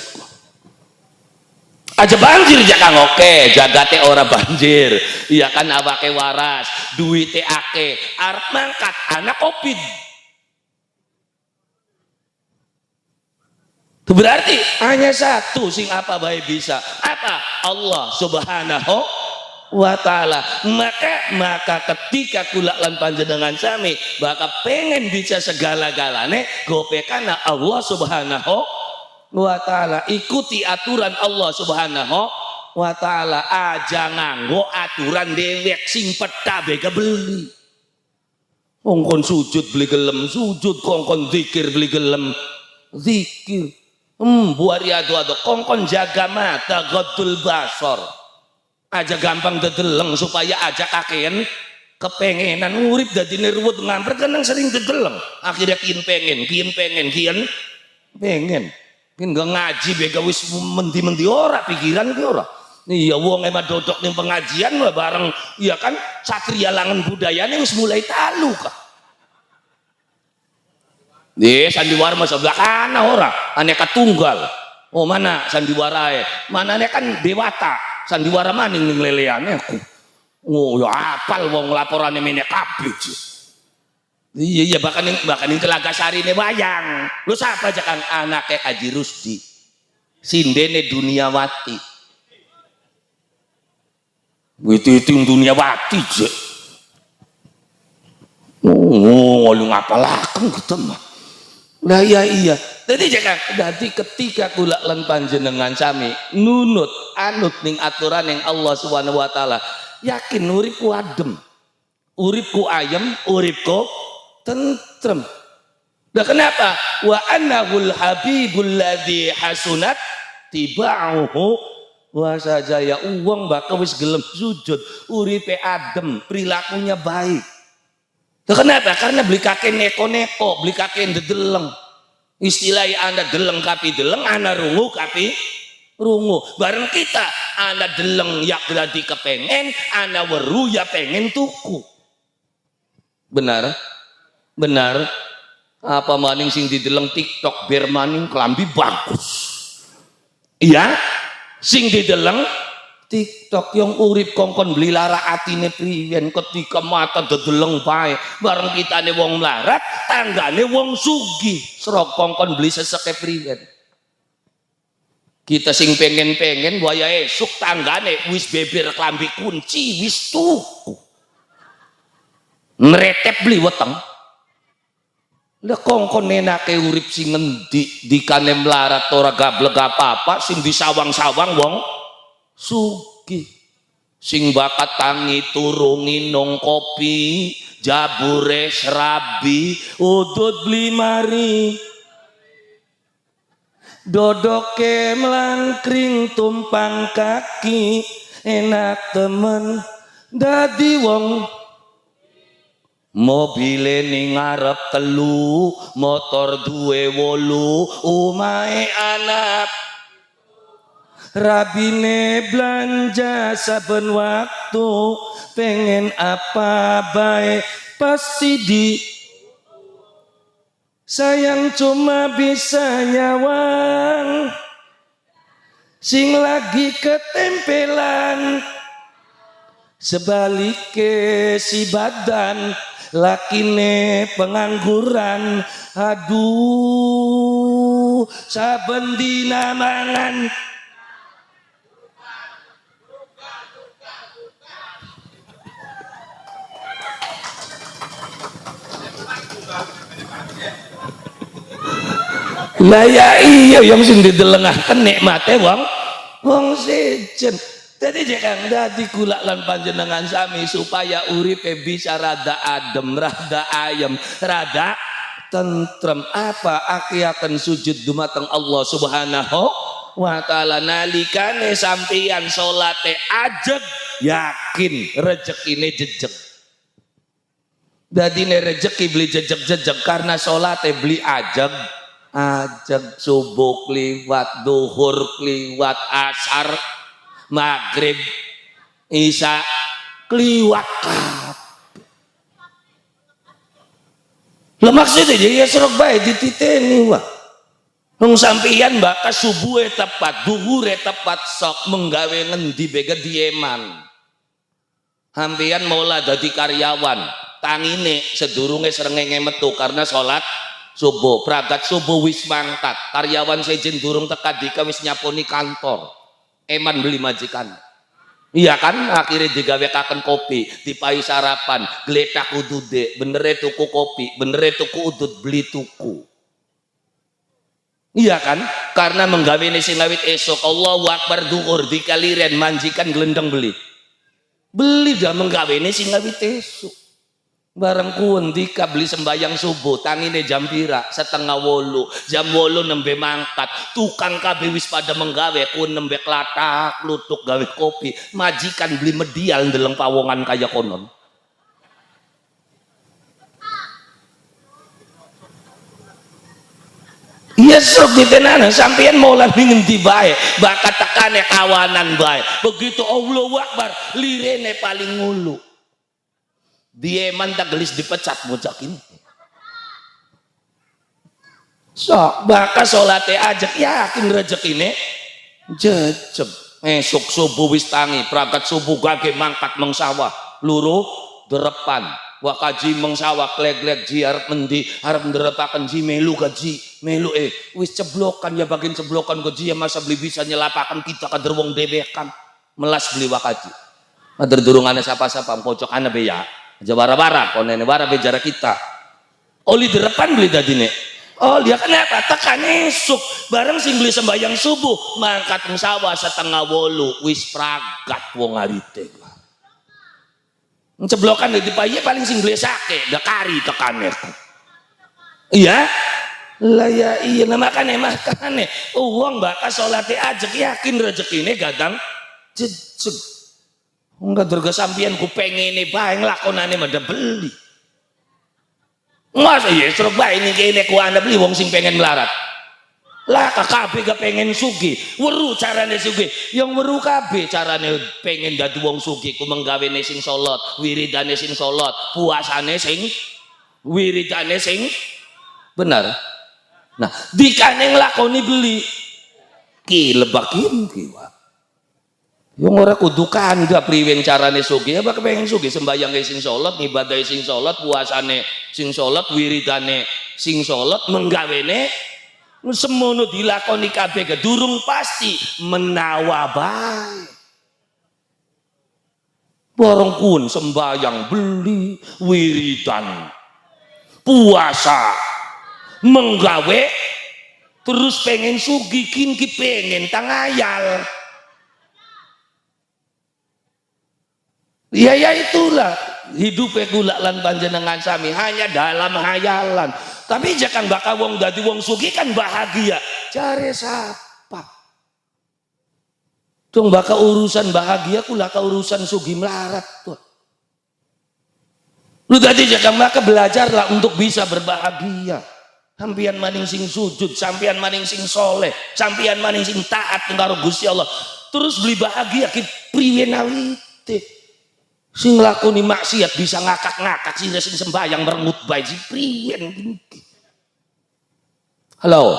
Aja banjir jakang oke, jagate ora banjir. Iya kan awake waras, duitnya ake, arep mangkat anak Covid. Berarti hanya satu sing apa baik bisa. Apa? Allah Subhanahu wa ta'ala. Maka ketika kula lan panjenengan sami bakal pengen bisa segala-galane gopekana Allah Subhanahu wa ta'ala. Ikuti aturan Allah Subhanahu wa ta'ala. Aja nganggo aturan dewek sing peta bega beli. Kongkon sujud beli gelem sujud, kongkon zikir beli gelem zikir. Buari ado kongkon jaga mata godul basor aja gampang dedeleng supaya aja kakean kepengenan urip dadi nirwut ngampret kan sering dedeleng akhirnya kian pengen gak ngaji bega wis mendi ora pikiran ki ora iya wong emang dodok ning pengajian bareng iya kan satria langen budayane wis mulai talu kah. Sandiwara mah sebelah kana ora aneka tunggal. Oh mana sandiwarae? Mana kan dewata. Sandiwara maning ning leleane aku. Oh ya apal wong laporane mene kabeh. Iya bahkan ning Telaga Sarine wayang. Lu sapa aja kan anake Haji Rusdi. Sindene Duniawati. Itu Duniawati je. Oh lu ngapalaken gitu mah. Nah iya. Jadi ketika kula lan panjenengan sami nunut anut ning aturan yang Allah Subhanahu wa taala, yakin uripku adem. Uripku ayem, uripku tentrem. Nah kenapa? Wa annahul habibul ladzi hasunat tiba'uhu wa sajaya uang bakal wis gelem sujud, uripe adem, perilakunya baik. Kenapa? Karena beli kakek neko-neko, beli kakek dedeleng. Istilahnya anda deleng kapi deleng, anda rungu kapi rungu. Bareng kita, anda deleng ya berarti kepengen, anda weru ya pengen tuku. Benar? Benar? Apa maning sing dideleng TikTok ber maning kelambi bagus. Iya? Sing dideleng TikTok yang urip kongkon beli lara atine priyen ketika mata dedeleng bae bareng kitane wong melarat tanggane wong sugih serok kongkon beli seseke priyen kita sing pengen-pengen waya esuk tanggane wis beber klambi kunci wis tuku nretep beli weteng lha kongkon enake urip sing ngendi dikane melarat ora gablek apa-apa sing disawang-sawang wong sugih sing bakat tangi turu nginung kopi jabure serabi udut beli mari dodoke melangkring tumpang kaki enak temen dadi wong mobile ning ngarep telu motor duwe 8 omahe anak rabine belanja saben waktu pengen apa baik pasti di sayang cuma bisa nyawang sing lagi ketempelan sebalike si badan lakine pengangguran aduh saben dina mangan lah ya iya yang sing didelengaken nikmate wong sejen. Dadi jek Kang dadi kula lan panjenengan sami supaya uripe bisa rada adem, rada ayem, rada tentrem apa akiaken sujud dumateng Allah Subhanahu wa taala nalikane sampeyan salate ajeg yakin rezekine jejeg. Dadi ne rezeki beli jejeg-jejeg karena salate beli ajeg subuh kliwat duhur kliwat asar maghrib isya kliwat lah maksudnya ya serok bae dititeni wah nung sampeyan bakas subuhe tepat duhure tepat sok menggawe ngendi bega dieman sampeyan maula dadi karyawan tangine sedurunge srengenge metu karena salat subuh pragat subuh wis mangkat karyawan sejen durung teka dika wis nyaponi kantor eman beli majikan iya kan akhirnya digawekaken kopi dipai sarapan gletak udude benere tuku kopi benere tuku udut beli tuku iya kan karena menggawe sing ngawit esok Allahu Akbar duhur dikaliren manjikan gelendeng beli dah menggawe sing ngawit esok bareng kuwen dika beli sembayang subuh tangine jam pira 7:30 jam 8 nembe mangkat tukang kabeh wis pada menggawe kuwen nembe klatak lutuk gawe kopi majikan beli medial ndeleng pawongan kaya konon iya sok ditenana sampeyan mau lan ngendi bae bakat tekane kawanan bae begitu Allahu Akbar lirene paling ngulu dia mantak gelis dipecat bocah ini sok bakas salate ajek yakin rezekine jejeg esuk subuh wis tangi pragat subuh gage mangkat mengsawah luru derepan wakaji mengsawah klek-klek ji arep mendi arep nderepaken ji melu gaji melu wis ceblokan ya bagian ceblokan gaji ya masa beli bisa nyelapaken kita kader wong dewekan melas beli wakaji kader durungane sapa-sapa pojok ana be ya aja bara-bara konene bara bejara kita oli derepan beli dadine oh dia kenapa tekan esuk bareng sing beli sembayang subuh mangkat sawah 7:30 wis pragat wong arite ceblokan di paye paling sing beli sake dak kari tekane iya lah ya iya makane uang bakas salate ajek yakin rezekine gadang jejeg enggak durga sampeyan ku pengene bae nglakonane mada beli masa ya serok bae ini kene ku anda beli wong sing pengen melarat lah kabeh gak pengen sugih weru carane sugih yang weru kabeh carane pengen dadi wong sugih ku menggawene sing salat wiridane sing salat puasane sing wiridane sing benar nah dikane nglakoni beli ki lebakin ki Yang ora kudu kandha priwen carane sugih, apa kepengin sugih sembayang sing salat, ngibadah sing salat, puasane sing salat, wiridane sing salat, menggawene semono dilakoni kabeh durung pasti menawa bae. Bareng kun sembayang beli wiridan puasa menggawe terus pengen sugih kin ki pengen tangayal. Ya itulah hidup kula lan panjenengan sami hanya dalam hayalan. Tapi jangan bakal wong dadi wong sugih kan bahagia. Cari siapa? Dong bakal urusan bahagia kula ka urusan sugih melarat tuh. Lu tadi jangan bakal belajarlah untuk bisa berbahagia. Sampian maning sing sujud, sampian maning sing soleh, sampian maning sing taat karo Gusti Allah. Terus beli bahagia ki priwe nawite. Sing lakoni maksiat bisa ngakak-ngakak sing sembahyang merengut bae priyen. Halo.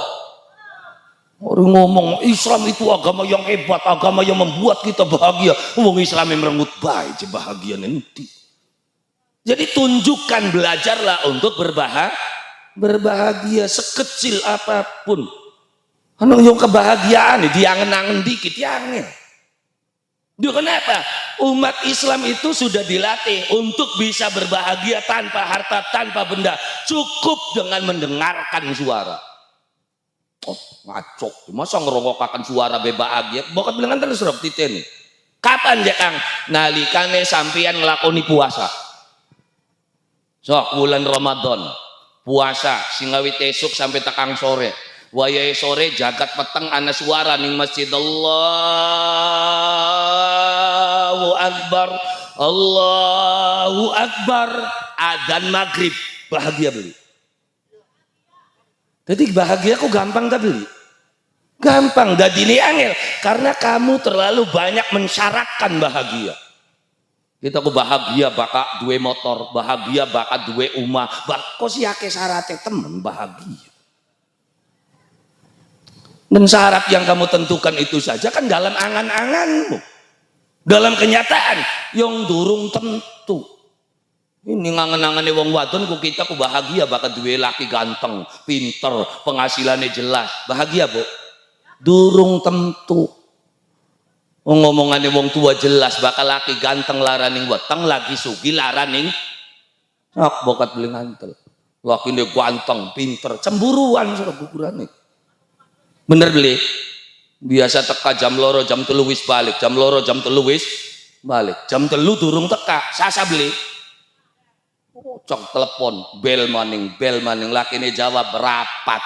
Orang ngomong Islam itu agama yang hebat, agama yang membuat kita bahagia. Wong Islam yang merengut bae bahagia nanti. Jadi tunjukkan, belajarlah untuk berbahagia sekecil apapun. Anu yang kebahagiaan diangen-angen dikit yangen. Dia kenapa? Umat Islam itu sudah dilatih untuk bisa berbahagia tanpa harta, tanpa benda. Cukup dengan mendengarkan suara. Oh, ngacok. Masa ngerongokkan suara bahagia? Bukan bilangan terus rob titen. Kapan ya Kang? Nalikane sampeyan nglakoni puasa. Sok bulan Ramadan. Puasa singawit esuk sampai tekang sore. Wayai sore jagat peteng ana suara ning masjid Allahu Akbar, Allahu Akbar, adzan maghrib, bahagia beli. Jadi bahagia aku gampang tak beli? Gampang, dadine angel karena kamu terlalu banyak mensyaratkan bahagia. Kita ku bahagia bakal duwe motor, bahagia bakal duwe omah, kok si akeh syaratnya temen bahagia. Dan syarat yang kamu tentukan itu saja kan dalam angan-anganmu, dalam kenyataan yang durung tentu. Ini ngangen-angane wong wadon ku kita ku bahagia bakal duwe laki ganteng, pinter, penghasilannya jelas, bahagia bu? Durung tentu. Ngomongane wong tua jelas bakal laki ganteng laraning weteng, lagi sugi laraning ak bokat beli ngantel. Laki ini ganteng, pinter, cemburuan sudah kukurane. Bener beli, biasa teka jam loro jam telu wis balik, jam loro jam telu wis balik, jam telu durung teka, sasa beli, cok telepon, bel maning, laki ini jawab rapat,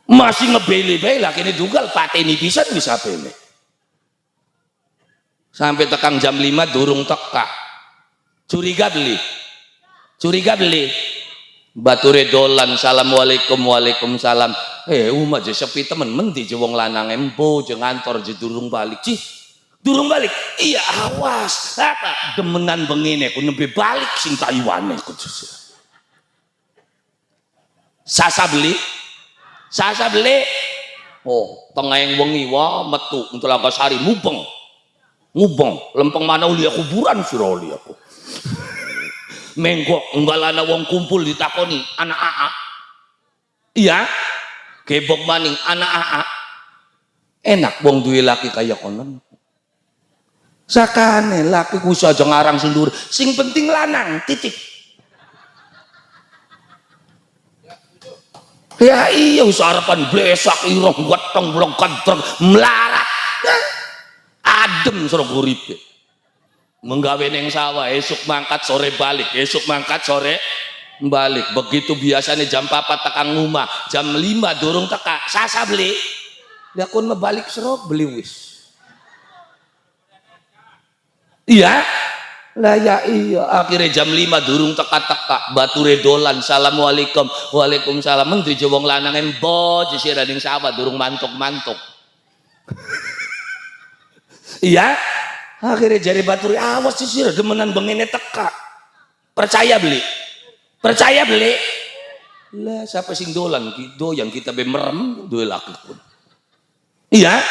masih ngebeli laki ini juga pateni pisan bisa beli, sampai tekang jam 5 durung teka, curiga beli. Bature dolan, assalamualaikum, waalaikumsalam. Umat je sepi temen menti je wong lanang embo je ngantor je durung balik. Durung balik. Iya awas. Apa demenan bengine ku nembe balik sing Taiwane ku. Sasa beli. Oh, tengahing wengi wah metu untuk Lagasari mubeng. Lempeng mana ulia kuburan siroli aku. Menggok nggalana wong kumpul ditakoni anak AA. Iya gebok maning anak AA. Enak wong duwe laki kaya konon. Sakane laki ku saja ngarang sendur sing penting lanang titik. Ya iya wis arepan blesak irong weteng blong kadreng melarat. Adem sira uripe. Menggawe neng sawah esuk mangkat sore balik, esuk mangkat sore balik. Begitu biasanya jam 4 tekang rumah, jam 5 durung teka sasa beli dia kun balik serok beli wis iya lah ya iya akhirnya jam 5 durung teka bature dolan assalamualaikum waalaikumsalam menteri jawong lanang embo jisira ning sawah durung mantuk iya akhirnya jari baturi awas sisir demenan bengine teka percaya beli lah siapa sing dolan yang kita bemerem dua laki pun iya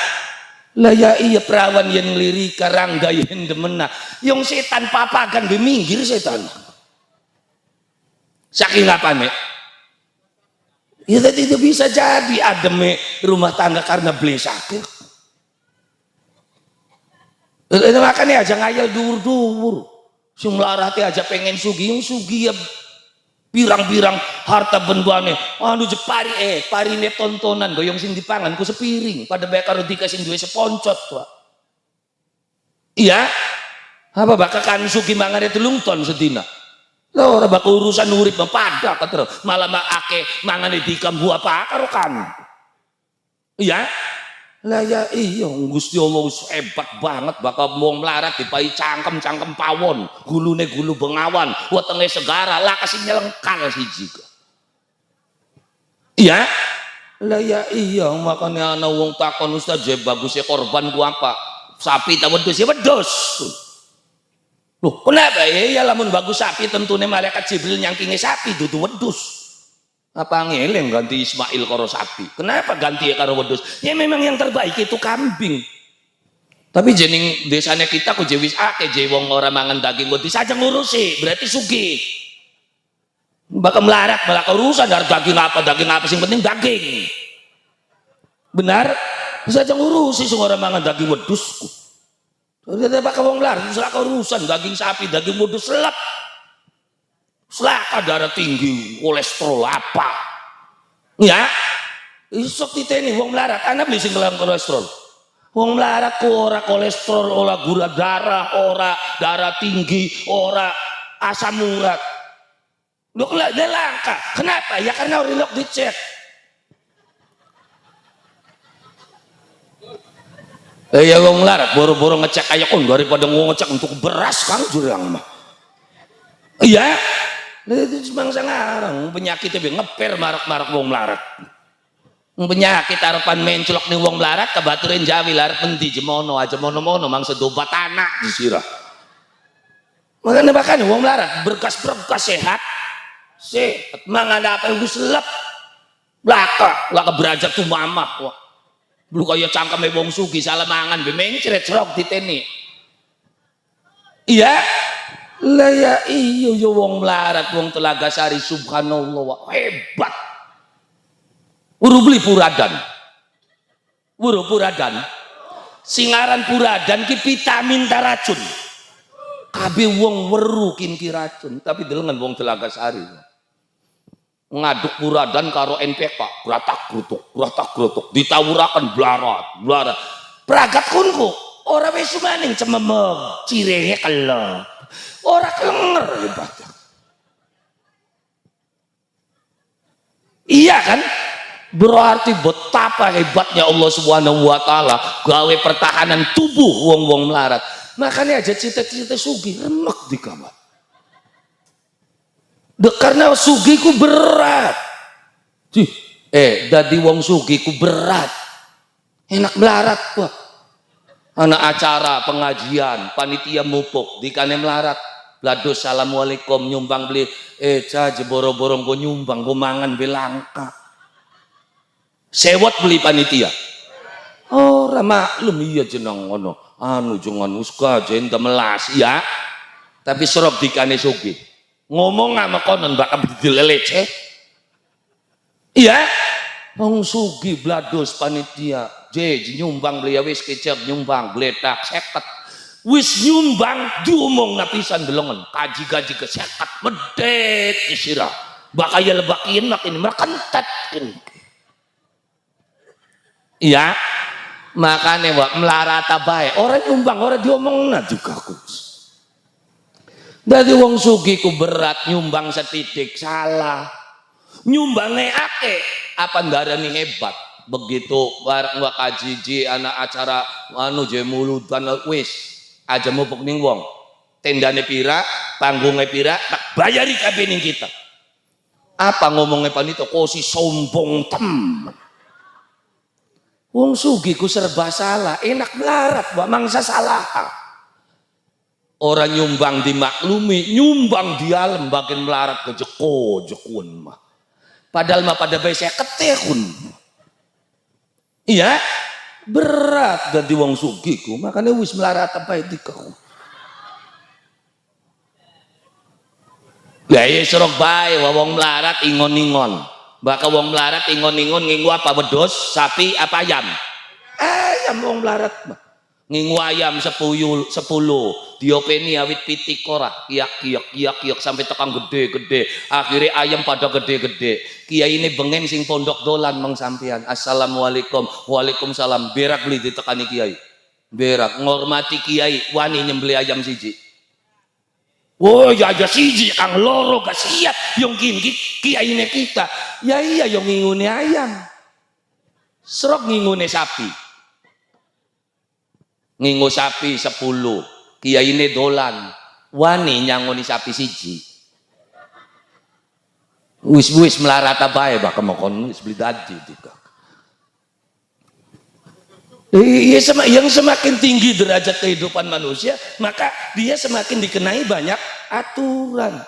Lah ya iya perawan yen ngliri karangga yen demena. Yang setan papagan di minggir setan. Saking apane? Ya tidak bisa jadi ademe rumah tangga karena beli sakit. Makanya aja ngayal dur-dur. Sing larate aja pengen sugi, yang sugi ya pirang-pirang harta benduane anu jepari parine tontonan goyong sing dipangan ku sepiring pada bae karo dikasih duwe seponcot Pak. Iya apa bakal kan sugi mangane 3 ton sedina lho ora bakal urusan urip pada katero malah ake mangane dikambu apa karo kan iya lah ya iya Gusti Allah hebat banget bakal wong melarat dipai cangkem pawon gulune gulu bengawan wetenge segara lah kasih nyelengkal siji iya lah ya iya makanya ana wong takon Ustaz je bagusnya korban ku apa sapi ta wedhus ya wedhus loh kenapa ya lamun bagus sapi tentunya malaikat Jibril nyangkinge sapi dudu wedhus apa ngeleng ganti Ismail karo sapi kenapa ganti karo wedhus ya memang yang terbaik itu kambing tapi jening desanya kita ku jewis ake je wong ora mangan daging wedhus saja ngurusi berarti sugih bakal melarat malah urusan dari daging apa sing penting daging benar saja ngurusi sing ora mangan daging wedhus udah bakal wong melarat selaka urusan daging sapi daging wedhus selap selaka darah tinggi kolesterol apa ya isok titeni wong melarat anak beli sing kolesterol wong melarat ku ora kolesterol ora gula darah ora darah tinggi ora asam urat lu langka kenapa ya karena orang dicek ya wong melarat boro-boro ngecek kayak kon daripada ngecek untuk beras kan jurang mah iya itu bangsa ngarang penyakitnya ngeper marak-marak wong melarat penyakit harapan menculok nih wong melarat kebaturin jawi larat endi jemono aja mono-mono mangsa dobat anak disirah makanya bahkan wong melarat berkas-berkas sehat mangan apa yang selep laka berajak tuh mamah wah lu kaya cangkeme wong sugi salah mangan be mencret serok diteni iya lah ya iyo yo wong melarat wong Telaga Sari subhanallah hebat buru beli puradan singaran puradan ki vitamin ta racun kabeh wong weru kin ki racun tapi delengan wong Telaga Sari ngaduk puradan karo NPK gratak grutuk ditawurakan blarat pragat kunku ora wis sumaning cememeg cirenge kelep ora kelenger hebatnya iya kan berarti betapa hebatnya Allah Subhanahu wa taala gawe pertahanan tubuh wong-wong melarat makanya aja cita-cita sugih remek di kamar karena sugiku berat dadi wong sugiku berat enak melarat wah anak acara pengajian panitia mupuk dikane melarat blados assalamualaikum nyumbang beli caje boro-boro go nyumbang go mangan belangka sewot beli panitia ora maklum iya jeneng ngono anu jangan uska jenta melas ya tapi serop dikane sugih ngomong sama konon bakal dilelece iya wong sugih blados panitia nyumbang beli wis kecap nyumbang gledak 50 wis nyumbang diomong napisan delongan kaji-kaji ke 50 medet disirah bakal ya lebakin makin merkentat iya makanya wak melarata baik orang nyumbang orang diomong juga dari wong sugih ku berat nyumbang setitik salah nyumbangnya ake apa ndarani hebat begitu bareng wak kaji anak acara anu je mulutan wis aja mupuk ning wong tendane pira panggungnya pira tak bayari kabeh ning kita apa ngomongnya panitia kosi sombong temen wong sugih ku serba salah enak melarat wak mangsa salah orang nyumbang dimaklumi nyumbang dialem bagian melarat ke jekun mah padahal mah pada bae 50 tahun iya Berat dadi wong sugih ku, makane wis melarat apa iki kau. Lah ya serok bae wong melarat ingon-ingon. Bakal wong melarat ingon-ingon ngingu apa wedhus, sapi apa ayam? Ayam wong melarat. Ngingu ayam 10 diopeni awit pitik ora kiyak sampai tekan gede-gede. Akhirnya ayam pada gede-gede. Kiai ini bengen sing pondok dolan meng sampean. Assalamualaikum. Waalaikumsalam. Berak beli ditekani kiai. Berak ngormati kiai wani nyembeli ayam siji. Oh ya aja siji kang loro gak siap yang kiai ini kita. Ya iya yang ngingune ayam. Serok ngingune sapi. Ngingu sapi 10, kiai ini dolan wani nyangoni sapi siji. Wis melarat bae bak kemokon wis beli dadi juga. Yang semakin tinggi derajat kehidupan manusia, maka dia semakin dikenai banyak aturan.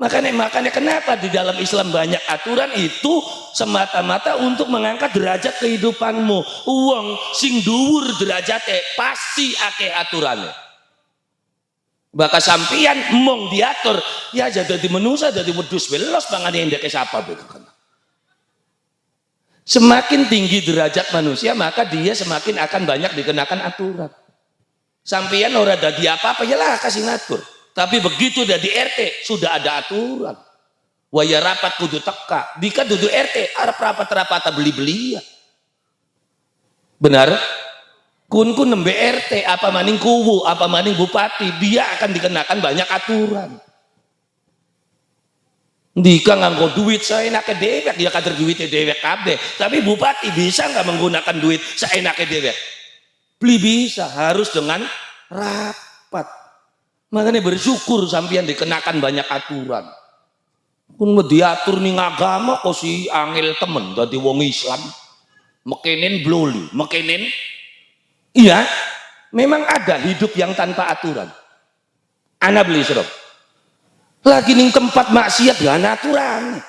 Makanya kenapa di dalam Islam banyak aturan itu semata-mata untuk mengangkat derajat kehidupanmu. Uang sing dhuwur derajate pasti akeh aturannya. Baka sampian mong diatur ya jadi manusia jadi wedhus belos bangane ndeke sapa begitu. Semakin tinggi derajat manusia maka dia semakin akan banyak dikenakan aturan. Sampian ora dadi apa-apa ya lah kasih ngatur. Tapi begitu udah di RT sudah ada aturan. Waya rapat kudu teka. Dika dudu RT arep rapat beli-beli ya. Benar? Kun nembe RT apa maning kuwu, apa maning bupati, dia akan dikenakan banyak aturan. Dika nganggo duit saenake dewek, dia kader duitnya dewek kabeh. Tapi bupati bisa nggak menggunakan duit saenake dewek? Beli bisa, harus dengan rapat. Makanya bersyukur sampean dikenakan banyak aturan. Kun diatur ning agama kok si angel temen dadi wong Islam. Mekenen bloli, mekenen. Iya, memang ada hidup yang tanpa aturan. Ana beli serok. Lagi ning tempat maksiat gak ada aturan.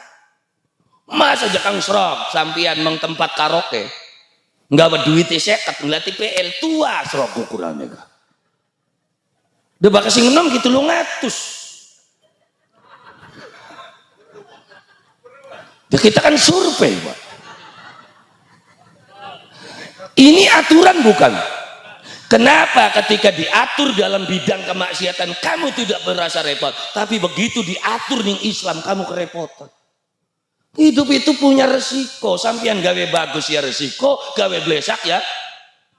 Mas aja kang serok sampean meng tempat karaoke. Enggak duit 50 ngelatih PL tua serok ukurannya gak. Udah bakal sing enom gitu lu ngatus. Ya kita kan survei, Pak. Ini aturan bukan? Kenapa ketika diatur dalam bidang kemaksiatan kamu tidak merasa repot, tapi begitu diatur ning Islam kamu kerepotan. Hidup itu punya resiko. Sampean gawe bagus ya resiko, gawe blesak ya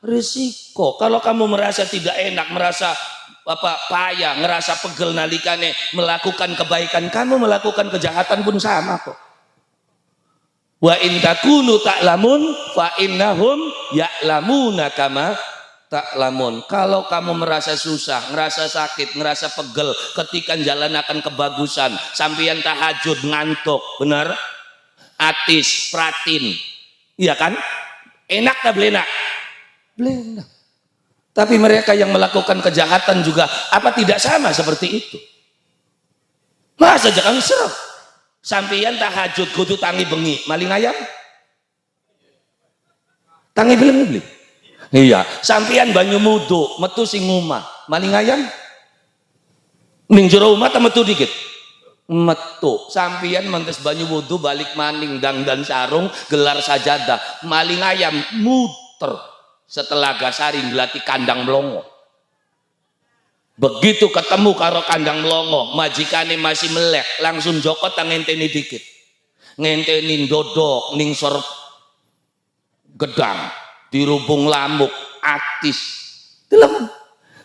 resiko. Kalau kamu merasa tidak enak, merasa payah, ngerasa pegel nalikane melakukan kebaikan, kamu melakukan kejahatan pun sama kok. Wa in takunu ta'lamun fa innahum ya'lamuna kama ta'lamun. Kalau kamu merasa susah, ngerasa sakit, ngerasa pegel ketika jalan akan kebagusan, sampeyan tahajud ngantuk, benar? Atis, pratin. Iya kan? Enak tak belenak? Belenak. Tapi mereka yang melakukan kejahatan juga apa tidak sama seperti itu? Masa jangan serap. Sampeyan tahajud kudu tangi bengi, maling ayam? Tangi beli. Iya, sampeyan banyu mudu, metu sing ngumah, maling ayam? Ning jero omah ta metu dikit? Metu. Sampeyan mentes banyu wudu balik maning dan sarung, gelar sajadah, maling ayam muter. Setelah gasari ngelati kandang melongo. Begitu ketemu karo kandang melongo, majikane masih melek, langsung jokot ngenteni dikit. Ngenteni dodok ning sor gedang, dirubung lamuk, atis. Delem.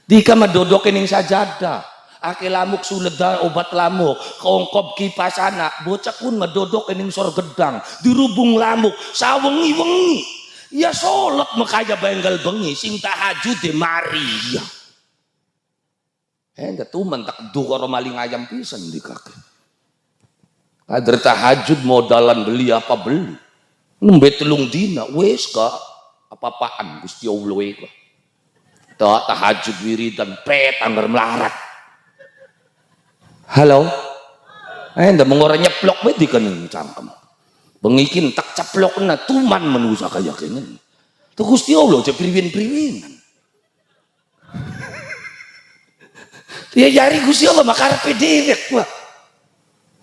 Dika medodok ning sajadah. Ake lamuk suleda obat lamuk, kongkop kipasana, bocah pun medodok ning sor gedang, dirubung lamuk, sawengi-wengi. Ya sholat makanya benggal bengi sing tahajud de Maria. Enggak tuh mentak duka maling ayam pisan di kaki. Kader tahajud modalan beli apa beli. Nembe telung dina wes ka apa-apaan Gusti Allah iku. Tahajud wiridan pet anggar melarat. Halo. Enggak mengora nyeplok we di kening cangkem. Bengikin tak caplok na tuman manusia kaya kenen. Tuh Gusti Allah aja priwin-priwinan. Ya jari Gusti Allah makarepe dhewek Pak.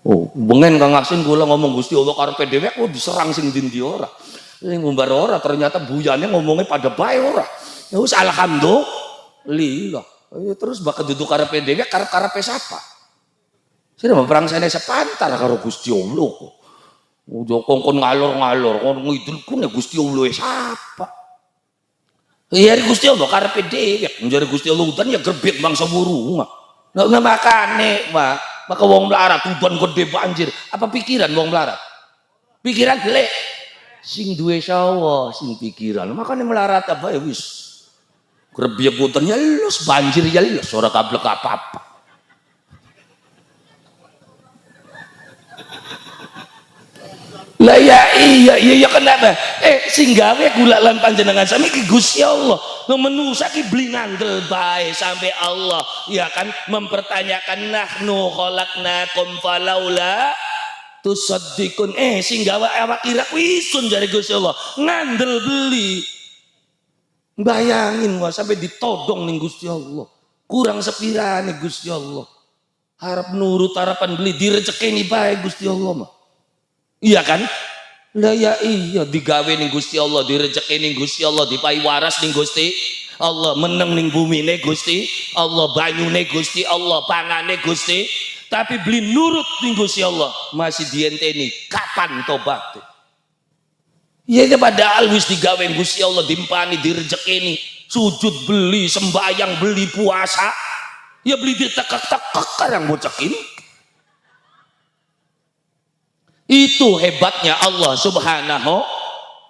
Oh, bengen Kang Asin kula ngomong Gusti Allah karepe dhewek kok diserang sing ndi ora. Sing ngumbar ora ternyata buyane ngomongnya pada bae ora. Ya wis alhamdulillah. Ya terus bakal duduk karepe dhewek karep-karepe sapa? Sira mprangsane sepantar karo Gusti Allah kok. Udah kongkon ngalor-ngalor, kon ngidul ku nek Gusti Allah sapa? Ya Gusti Allah karepe dhewek, njare Gusti Allah udan ya gerbek bangsa burung. Nek makane, Pak, maka wong melarat udan gede banjir. Apa pikiran wong melarat? Pikiran gelek. Sing duwe sawa, sing pikiran. Makane melarat apa ya wis. Gerbek udan ya lus banjir ya lus ora kablek apa-apa. Lah iya kenapa? Sing gawe kula lan panjenengan sami ki Gusti Allah. No menusa ki beli ngandel bae sampai Allah ya kan mempertanyakan nahnu khalaqnakum falaula tusaddiqun. Sing gawe awak kira wisun jare Gusti Allah ngandel beli. Bayangin wae sampai ditodong ning Gusti Allah. Kurang sepirane Gusti Allah. Harap nurut harapan beli direjekeni bae Gusti Allah mah. Iya kan? Lah ya iya digawe ning Gusti Allah, direjeki ning Gusti Allah, dipai waras ning Gusti Allah, meneng ning bumine Gusti Allah, banyune Gusti Allah, pangane Gusti. Tapi beli nurut ning Gusti Allah masih dienteni kapan tobat? Ya padahal wis digawe Gusti Allah dimpani direjekeni, sujud beli, sembayang beli, puasa. Ya beli ditekek-tekek karang bocah ini. Itu hebatnya Allah Subhanahu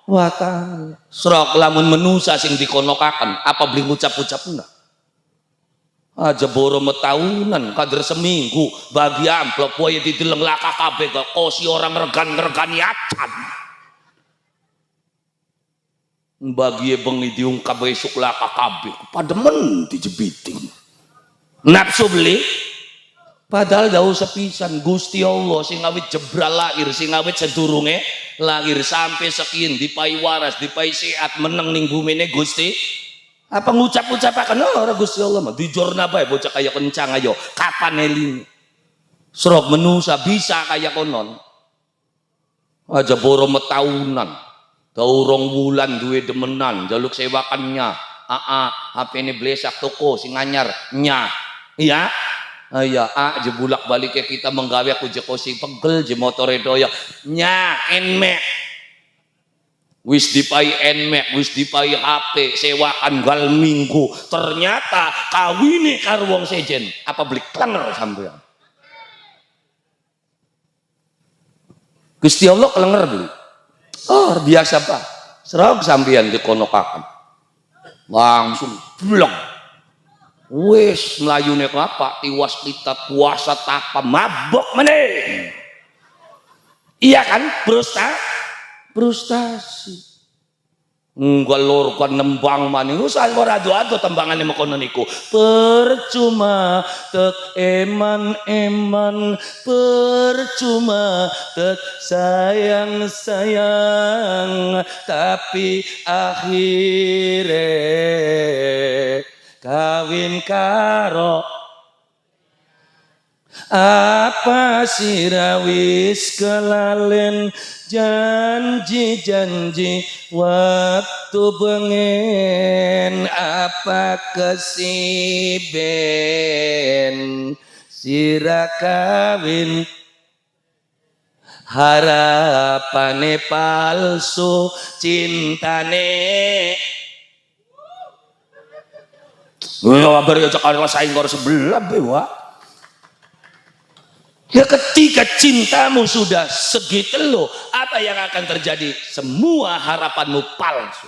wa ta'ala. Serok lamun menusa sing dikonokaken apa beli ngucap-ucapna. Aja boro metahunan kader seminggu bagi amplop wae dideleng laka kabeh kok kosi orang regan-regani acan. Bagi bengi diungkap besok laka kabeh pademen dijebiting. Nafsu beli padahal jauh sepisan Gusti Allah sing awit jebral lahir, sing awit sedurunge lahir sampai sekian dipai waras, dipai sehat meneng ning bumine Gusti. Apa ngucap-ucapaken ora Gusti Allah mah dijorna bae bocah kaya kencang ayo kapan eling. Serok menusa bisa kaya konon. Aja boro metahunan. Tau rong wulan duwe demenan jaluk sewakannya. HP ini blesak toko sing anyar nya. Iya. Iya, je bulak balik ke kita menggawe aku je kosi pegel je motore doya nya enmek wis dipai enmek wis dipai HP sewakan gal minggu ternyata kawine karo wong sejen apa beli klenger sampean Gusti Allah klenger beli biasa Pak serok sampean dikonokaken langsung blok wis melayune apa tiwas kita puasa tapa mabok meneh iya kan frustasi nggalorkan nembang maning usah ora ado-ado tembangane mekono niku percuma tek eman percuma tek sayang tapi akhire kawin karo apa sirawis kelalen janji waktu bengen apa kesiben sira kawin harapane palsu cintane kabar ya cakar saing karo sebelah bewa. Ya ketika cintamu sudah segitu lo, apa yang akan terjadi? Semua harapanmu palsu.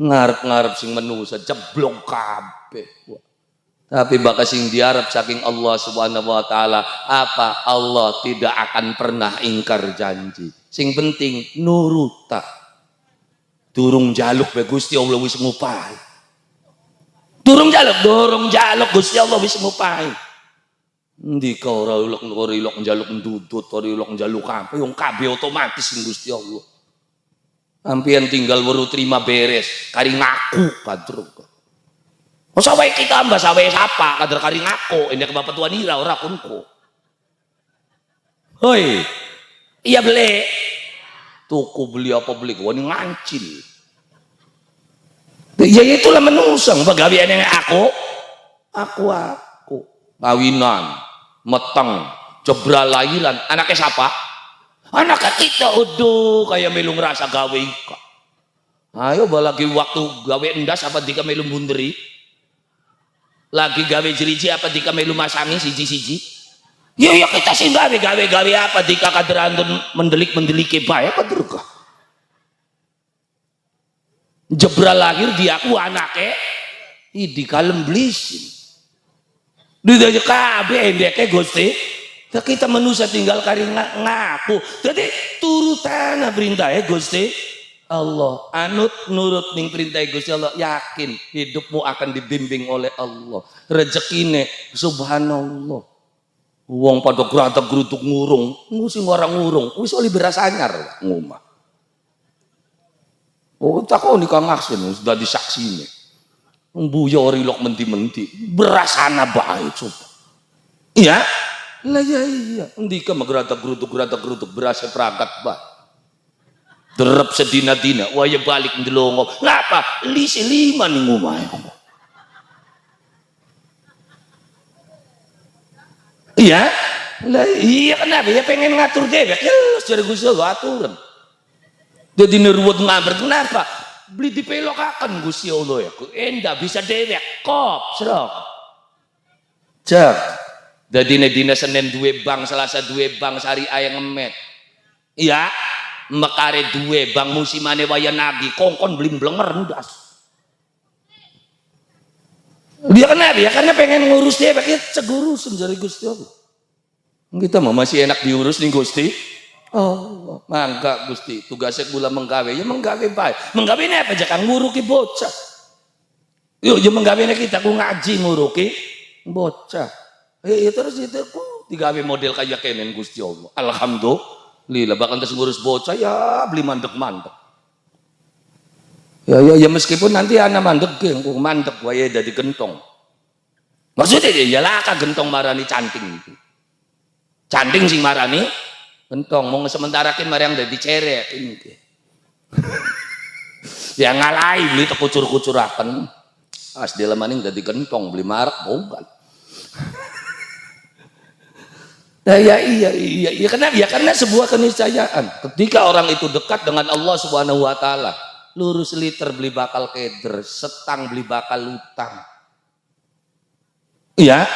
Ngarep-ngarep sing menusa jeblok kabeh. Tapi bakal sing diarep saking Allah Subhanahu wa taala, apa Allah tidak akan pernah ingkar janji. Sing penting nuruta. Durung jaluk be Gusti Allah wis ngupahi. Durung jaluk Gusti Allah wis ngupahi. Endi kau ora ilok njaluk ndudut, ora ilok njaluk kabeh, wong kabeh otomatis sing Gusti Allah. Ampian tinggal baru terima beres, kari ngaku kadruk. Masa wae kita mbak sawe sapa kader kari ngaku, ini ke bapak tuan ira ora kunku. Hoi, iya beli. Tuku beli apa beli, gua ini ngancil. Ya itulah menusang, bagawian yang aku. Kawinan, meteng, jebral lahiran, anaknya siapa? Anaknya kita, udah kayak melu ngerasa gawe ika. Ayo lagi waktu gawe endas apa dika melu bunderi? Lagi gawe jeriji apa dika melu masangi siji-siji? Ya kita sih gawe apa dika kaderantun mendelik bae kader kah? Jebral lahir di aku anaknya, di kalem blisin. Di dalam kabeh endeke Gusti. Kita manusia tinggal kari ngaku. Jadi turutan perintah Gusti Allah. Anut nurut ning perintah Gusti Allah, yakin hidupmu akan dibimbing oleh Allah. Rezekine subhanallah. Wong pada gratak-grutuk ngurung, ngusi orang ngurung, wis oli beras anyar ngomah. Oh takon Kang Aksen sudah disaksine. Mbuyori lok menti-menti, beras ana bae coba. Iya? Lah iya. Ndika gratak-grutuk berasnya perangkat bae. Derep sedina-dina, waya balik ndelongo. Ngapa? Lisi 5 ning omahe. Iya? Lah iya kenapa? Ya pengen ngatur dewek. Ya secara Gusti Allah aturan. Jadi neruwet ngamber kenapa? Beli dipelokaken Gusti Allah ya. Endah bisa dewek. Kop, serok. Cek. Jadi dina Senin 2 bang, Selasa 2 bang, sari ayang ngemet. Iya. Mekare 2 bang musimane waya nagi, kongkon beli blenger ndas. Dia kenapa? Ya karena pengen ngurus dia pakai segurusun dari Gusti Allah. Kita mah masih enak diurus nih Gusti. Oh, mangga Gusti, tugasnya gula menggawe, ya menggawe baik. Menggawe ini apa aja kan nguruki bocah. Yuk, ya menggawe ini kita ku ngaji nguruki bocah. Ya terus itu ku digawe model kayak kenen Gusti Allah. Alhamdulillah, bahkan terus ngurus bocah ya beli mandek-mandek. Ya meskipun nanti anak mandek ku mandek wae dari gentong. Maksudnya ya lah gentong marani canting itu. Canting sing marani gentong mau sementarakin marang dari cerek ini. Ya ngalai beli kucur-kucuraken. As di lemaning dari gentong beli marak bukan. Nah, iya kenapa? Ya karena sebuah keniscayaan. Ketika orang itu dekat dengan Allah Subhanahu wa taala, lurus liter beli bakal keder, setang beli bakal utang. Iya.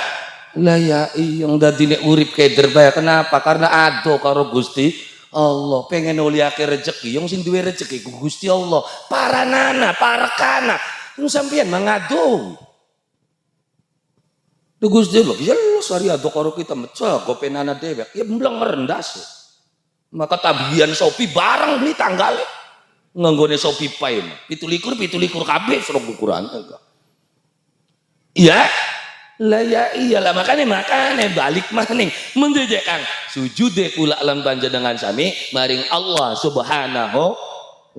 Lah ya yang dadine urip keder bae kenapa? Karena ado karo Gusti Allah, pengen oliake rezeki. Yang sing duwe rezeki ku Gusti Allah. Para nana, para kana. Lu sampeyan mangado. Duh Gusti Allah, ya sari ado karo kita mecah go penana dewek. Ya mblenger ndas. Maka tabihan sopi barang beli tanggale. Nganggone sopi pae. 17 kabeh suruh ukuran enggak. Iya. Lah ya iyalah makanya balik maning mendede Kang sujude kula lan panjenengan sami maring Allah Subhanahu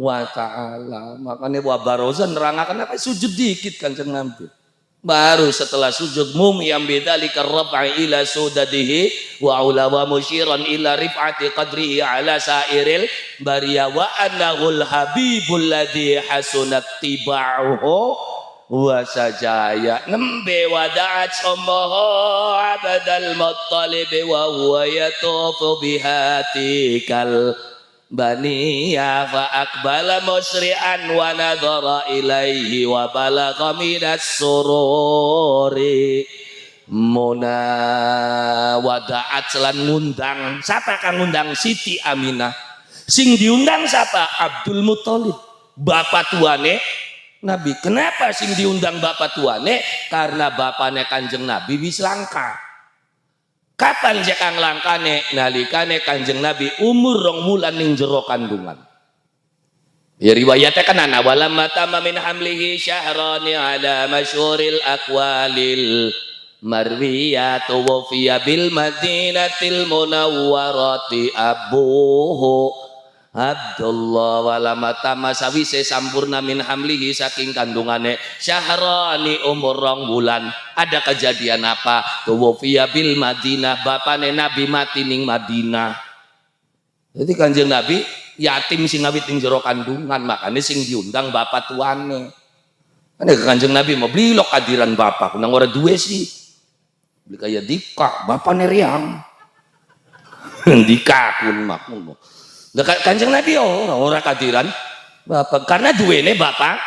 wa taala. Makanya wa barozan nerangaken apa sujud dikit Kanjeng Nabi. Baru setelah sujud mum yang bidzalika raf'i ila sudadihi wa ula wa musyiran ila rif'ati qadrihi ala sairil bariya wa annahul habibul ladzi hasunat tiba'uhu wa sajaya nembe wada'at ummuhu abadal muttalib wa huwa yatufu bihatikal baniya fa aqbala musri'an wa nadhara ilaihi wa balagha minas sururi muna wada'at lan ngundang siapa kang ngundang Siti Aminah sing diundang siapa Abdul Muthalib bapak tuane Nabi. Kenapa sing diundang bapak tuane? Karena bapaknya Kanjeng Nabi wis langka. Kapan sih kang langkane? Nalikane Kanjeng Nabi umur 2 wulan ning jero kandungan. Ya riwayatnya kan ana walamma tamma min hamlihi syahrani ala masyhuril aqwalil marwiyatu wa fiya bil madinatil munawwarati abuhu Abdullah walamata masawise sampurna min hamlihi saking kandungane syahrani umur 2 bulan. Ada kejadian apa? Tuwfiya bil Madinah, bapane Nabi mati ning Madinah. Jadi Kanjeng Nabi yatim sing awit ning jero kandungan, makane sing diundang bapak tuane. Kan Kanjeng Nabi mau beli lo kadiran bapak, nang ora duwe sih. Beli kaya dika, bapane riang. Dika kun makmum. Kanjeng Nabi ora kadiran bapak karena duwene bapak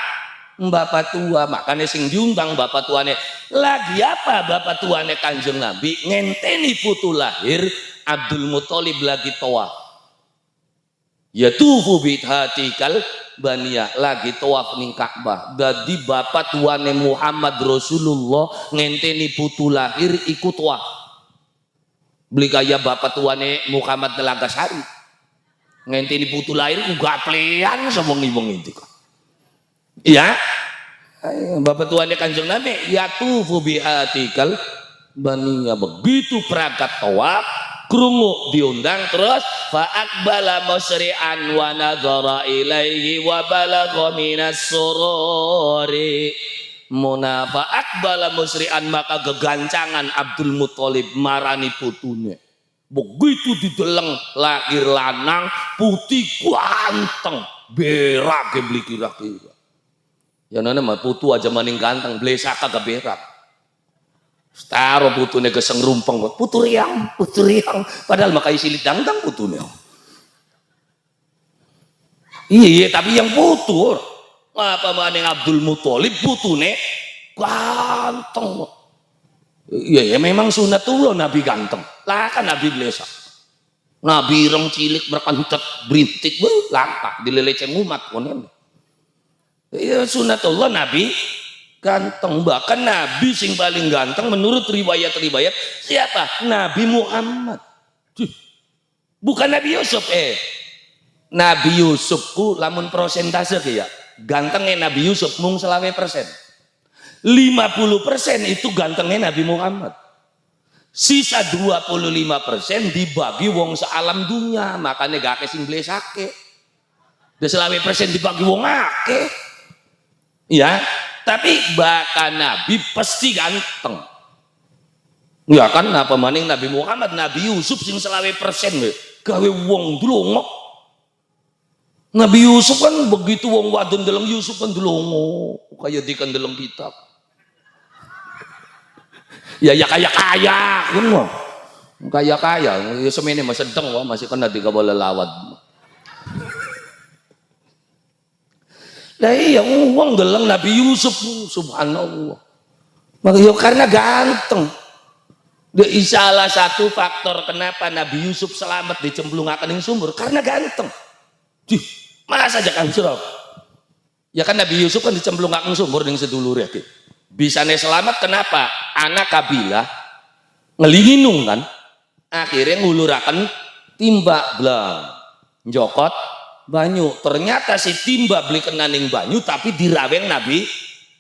tua, makanya sing diundang bapak tuane. Lagi apa bapak tuane Kanjeng Nabi ngenteni putu lahir Abdul Muthalib lagi tawaf. Ya tufu bidhatikal baniyah lagi tawaf ning Ka'bah. Dadi bapak tuane Muhammad Rasulullah ngenteni putu lahir ikut tawaf. Beli kaya bapak tuane Muhammad Telagasari ngenteni putu lahir uga plean sama ngibong itu. Iya. Bapak tuannya Kanjeng Nabi yatufu bihatikal baniya, begitu perangkat tawaf krungu diundang terus fa aqbala musri'an wa nadhara ilaihi wa balagha minas sururi munafa aqbala musri'an, maka gegancangan Abdul Muthalib marani putune. Begitu dideleng lahir lanang putih ganteng berak ke beli kira-kira. Ya nana mah putu aja maning ganteng blesa kagak berak. Staro putune geseng rumpeng putu riang padahal makai silit dangdang putune. Iya tapi yang putu apa maning Abdul Muthalib putune ganteng. Iya ya memang sunatullah Nabi ganteng. Lah kan Nabi blesa. Nabi ireng cilik berkantet berintik langkah dileleceng umat konen. Ya sunatullah Nabi ganteng, bahkan Nabi sing paling ganteng menurut riwayat-riwayat siapa? Nabi Muhammad. Bukan Nabi Yusuf Nabi Yusufku lamun persentase ya. Gantengnya Nabi Yusuf mung 20%. 50% itu gantengnya Nabi Muhammad. Sisa 25% dibagi wong sealam dunia, makanya gak sing blesake. 20% dibagi wong akeh. Ya, tapi bahkan Nabi pasti ganteng. Ya kan apa maning Nabi Muhammad, Nabi Yusuf sing 20% gawe wong dlongok. Nabi Yusuf kan begitu wong wadon deleng Yusuf kan dlongo, kaya dikan deleng kitab. Ya kaya kun mo. Kaya ya semene masih sedeng masih kena digawala lawat. Lah iya wong deleng Nabi Yusuf subhanallah. Maka ya karena ganteng. Salah satu faktor kenapa Nabi Yusuf selamat dicemplungaken ing sumur karena ganteng. Masa aja kan surau. Ya kan Nabi Yusuf kan dicemplungaken sumur ning sedulure iki. Bisane selamat kenapa? Anak kabilah ngelinginung kan. Akhirnya nguluraken timba blang. Njokot banyu. Ternyata si timba beli kenaning banyu tapi diraweng Nabi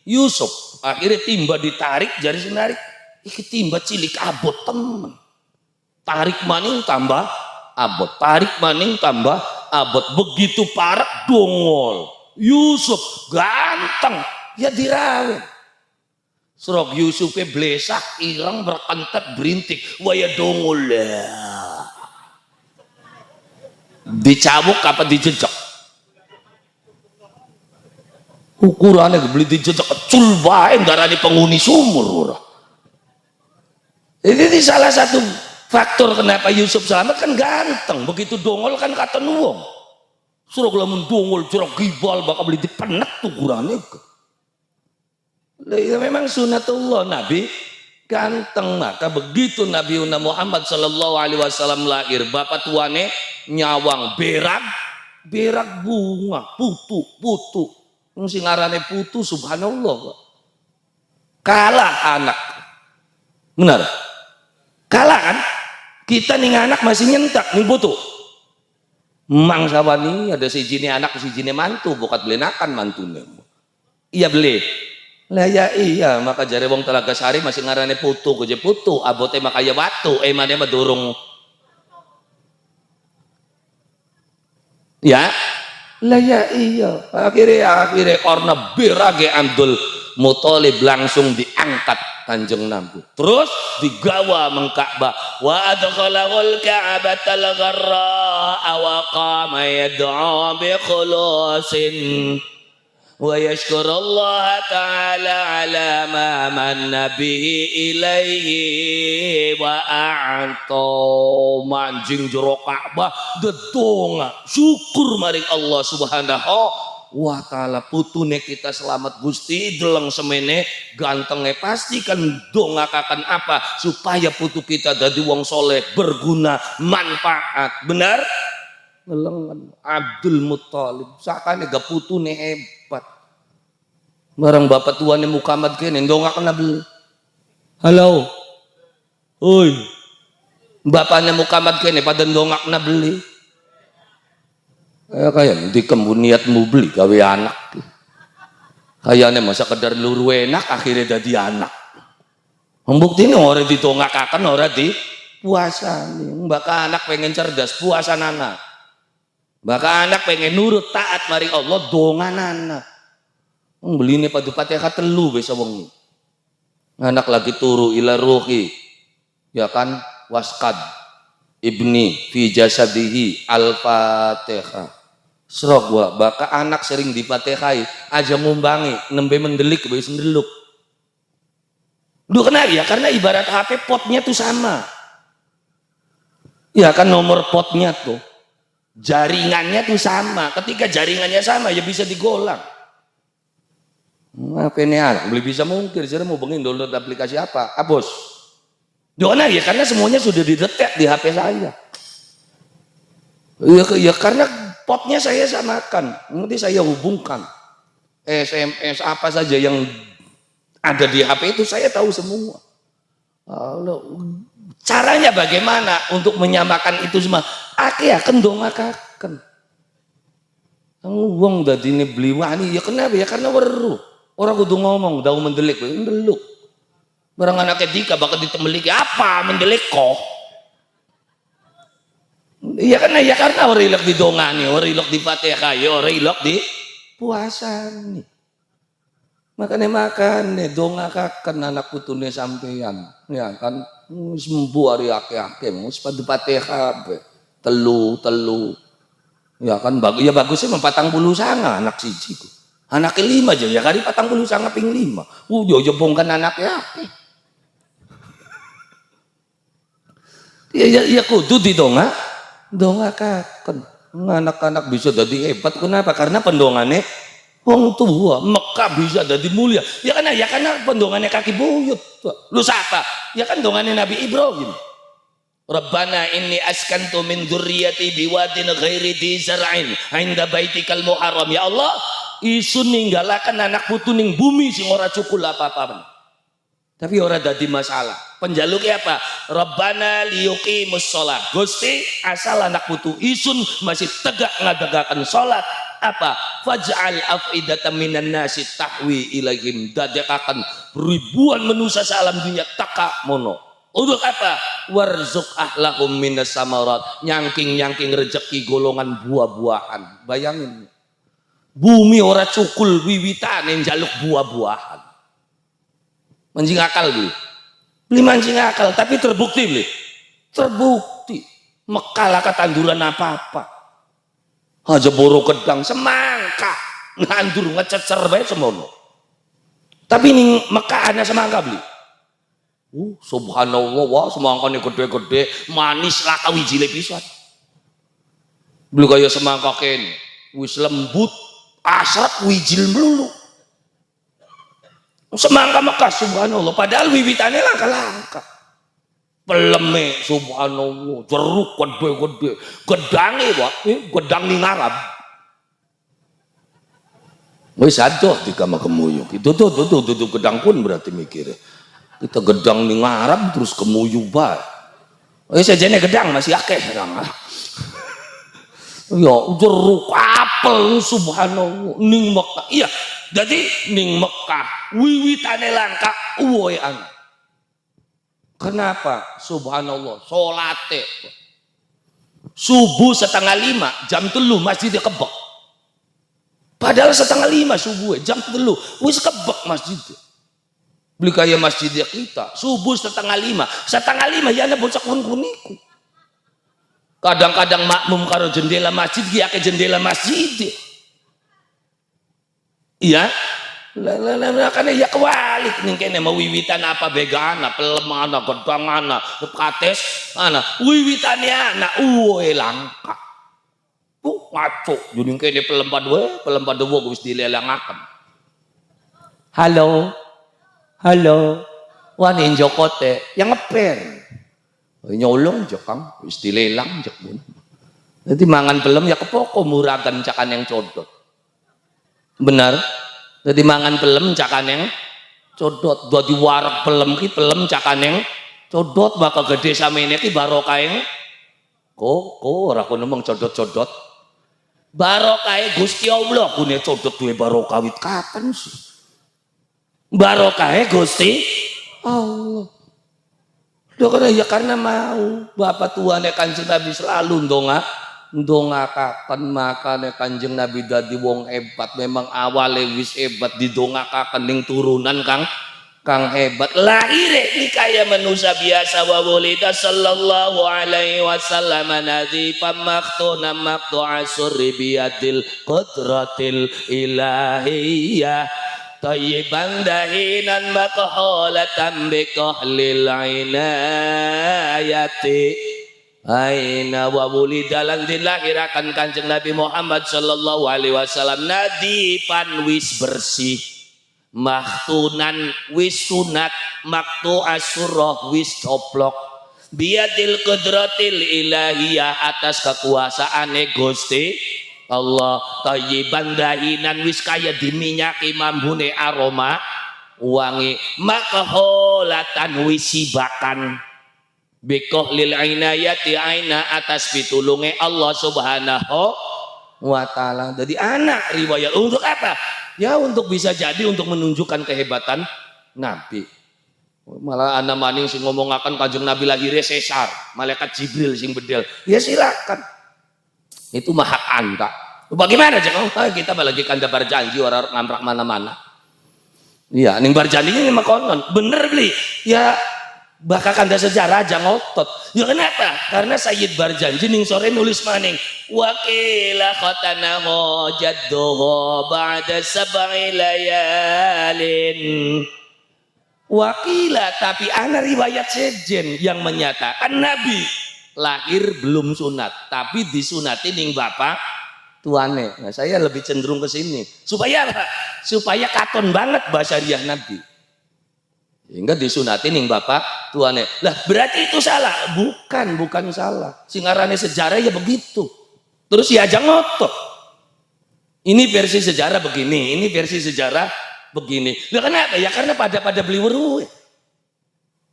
Yusuf. Akhirnya timba ditarik jari senarik. Iki timba cilik abot temen. Tarik maning tambah abot. Tarik maning tambah abot. Begitu parek dongol. Yusuf ganteng. Ya diraweng. Surok Yusufnya blesak, ireng, berkentet, berintik. Waya dongol lah. Dicabuk apa dijejak? Ukurannya beli dijejak kecul bae darani penghuni sumur. Ini salah satu faktor kenapa Yusuf selamat kan ganteng. Begitu dongol kan kata nuwong. Surok lamun dongol jorok gibal bakal beli dipenek tuh ukurannya. Ya memang sunatullah Nabi ganteng, maka begitu Nabi Muhammad sallallahu alaihi wasallam lahir bapak tuane nyawang berak bunga putu sing ngarane putu subhanallah kalah anak benar kalah kan kita nih anak masih nyentak nih putu mang sawani ada si jini anak si jini mantu bokat belenakan mantune iya beli. Lah ya iya maka jare wong Telagasari masih ngarane putu goje putu abote makaya watu mane madurung Ya, lah ya iya. Akhirnya karena berage Abdul Muthalib langsung diangkat Kanjeng Nabi. Terus digawa mengka'bah. Wa adkhalahul ka'batal gharra wa qama yad'u bi khulusin wa yashkurullah ta'ala ala ma manna bihi ilaihi wa a'ta manjing jero Ka'bah dedonga syukur maring Allah Subhanahu wa ta'ala. Putune kita selamat Gusti deleng semene gantenge pasti kan dongakaken apa supaya putu kita dadi wong soleh berguna manfaat. Benar? Ngelengan Abdul Muthalib sakane ga putune hebat. Barang bapak tuane Muhammad kene ndongak kena beli. Halo. Oi. Bapaknya Muhammad kene pada ndongak kena beli. Kayak di kembun niatmu beli gawe anak. Kayaknya masa kedar luru enak akhirnya jadi anak. Membuktinya orang ditongakaken orang di puasa nih. Baka anak pengen cerdas puasa anak. Baka anak pengen nurut taat mari Allah dongan anak. Beli ini padu Fatihah telu besok wong. Anak lagi turu ila ruhi. Ya kan waskad ibni fi jasadihi al-Fatihah. Serok gua baka anak sering di Fatihai aja ngumbangi nembe mendelik wis ndeluk. Duh kenapa ya? Karena ibarat HP potnya tuh sama. Ya kan nomor potnya tuh. Jaringannya tuh sama. Ketika jaringannya sama ya bisa digolang. Apa ini anak beli bisa mungkin saya mau bengin download aplikasi apa bos doana ya karena semuanya sudah didetek di HP saya ya karena potnya saya samakan nanti saya hubungkan SMS apa saja yang ada di HP itu saya tahu semua. Caranya bagaimana untuk menyamakan itu semua ya kendongakaken wong dadine beli wani ya kenapa ya karena weruh. Orang kudu ngomong, daun mendelik, mendeluk. Barang anak ketika bakal ditemeliki apa mendelik kok? Iya karena orang ilok di dongani, orang ilok di Fatihah, orang ilok di puasa nih. Makanya dongakaken anak putune sampeyan, ya kan? Sembuh hari ake-ake, mus pada Fatihah, telu. Ya kan bagusnya mempatang bulu sanga anak siji ku. Anak kelima aja ya kali patang puluh sangat ping lima. Jojo bongkan anaknya. Ya kudu dongakaken. Anak-anak bisa jadi hebat kenapa? Karena pendongannya wong tua Mekah bisa jadi mulia. Ya karena pendongannya kaki buyut. Lu siapa? Ya kan dongannya Nabi Ibrahim. Rabbana inni askantu min dzurriyyati biwadin ghairi dzi zar'in 'inda baitikal muharram. Ya Allah, isun ninggalakan anak putu ning bumi sing ora cukul apa-apa. Tapi ora dadi masalah. Penjaluknya apa? Rabbana liyuqimus shalah. Gusti, asal anak putu isun masih tegak ngadegaken salat apa? Faj'al afidatan minan nasi tahwi ilaihim. Dadekaken ribuan manusia salam dunia taka mono. Untuk apa? Warzuq ahlahum minas samarat. Nyangking rezeki golongan buah-buahan. Bayangin. Bumi ora cukul wiwitan yang jaluk buah-buahan. Mancing akal beli. Beli mancing akal tapi terbukti beli. Terbukti. Mekah lah ketanduran apa-apa. Aja boro gedang semangka. Ngandur ngececer bae semono. Tapi ini Mekah ada semangka beli. Subhanallah wah semangkane gede-gede manis laka wijile pisan. Beli kaya semangka kene. Wis lembut asat wijil melulu. Semangka Mekah subhanallah padahal wiwitannya langka-langka. Peleme subhanallah jeruk gede-gede gedange Pak gedang ning Arab. Wis adoh di kamar kemuyung. Itu tuh gedang pun berarti mikirnya. Kita gedang ning Arab terus kemuyung bae. Wis sajane gedang masih akeh sekarang. Ya jeruk apel subhanallah ning Mekah. Iya jadi ning Mekah wiwitane langka uwoe anak. Kenapa? Subhanallah salate Subuh 4:30, jam 3 masjidnya kebek. Padahal 4:30 subuh, jam 3 wis kebek masjidnya. Beli kaya masjidnya kita, subuh 4:30, 4:30 ya ana bocah kun-kuniku. Kadang-kadang makmum karo jendela masjid dia ke jendela masjid. Iya. Lah kan ya kewalik ning kene mau wiwitan apa begana, pelemana, gedangana, kates, ana wiwitane anak uwe langka. Ngaco jadi kene pelempad wae wis dilelangaken. Halo. Wani njokote yang ngeper. Nyolong jek Kang, wis dilelang jek pun. Dadi mangan pelem ya kepoko muragan cakan yang codot. Benar? Dadi mangan pelem cakan yang codot, dadi warak pelem ki pelem cakan yang codot maka gede samene ki barokah yang kok ora kono mong codot-codot. Barokah Gusti Allah kune codot duwe barokah wit kapan sih? Barokah Gusti Allah. Ya karena mau Bapak tuane Kanjeng Nabi selalu ndongakaken makane Kanjeng Nabi dadi wong hebat. Memang awale wis hebat didongakaken ning turunan Kang hebat. Lahir kaya manusia biasa wa wulida sallallahu alaihi wasallam nadhifan maktuna maktu asri biyadil qudratil ilahiyah. Tayyiban dahinan makaholatan bikohlil inayati aina wa wulidalan dilahirakan Kanjeng Nabi Muhammad sallallahu alaihi wasallam nadifan wis bersih, maktunan wis sunat, maktu asurah wis coplok, biadil qudratil ilahiyah atas kekuasaane Gusti Allah. Tayyiban dahinan wis kaya diminyaki mambune aroma wangi, makaholatan wis sibakan bikoh lil inayati aina atas pitulunge Allah subhanahu wa ta'ala. Jadi anak riwayat untuk apa? Ya untuk bisa jadi untuk menunjukkan kehebatan Nabi. Malah anak maning sing ngomongaken Kanjeng Nabi lahirnya sesar, malaikat Jibril sing bedel. Ya silakan. Itu mah hak Anda. Bagaimana aja kita lagi kanda berjanji orang ngambrak mana-mana. Iya, ning berjanji ini mah konon. Bener beli. Ya bakal kanda sejarah aja ngotot. Ya kenapa? Karena Sayyid berjanji ning sore nulis maning. Wakila khatanahu jadduhu ba'da sab'i layalin. Wakila tapi ana riwayat sejen yang menyatakan Nabi lahir belum sunat, tapi disunati ning bapak tuane. Nah, saya lebih cenderung ke sini. Supaya apa? Supaya katon banget basariah Nabi. Hingga disunati ning bapak tuane. Lah berarti itu salah? Bukan salah. Singarane sejarah ya begitu. Terus ya aja ngotot. Ini versi sejarah begini, ini versi sejarah begini. Lah kenapa? Ya karena pada beli weruh.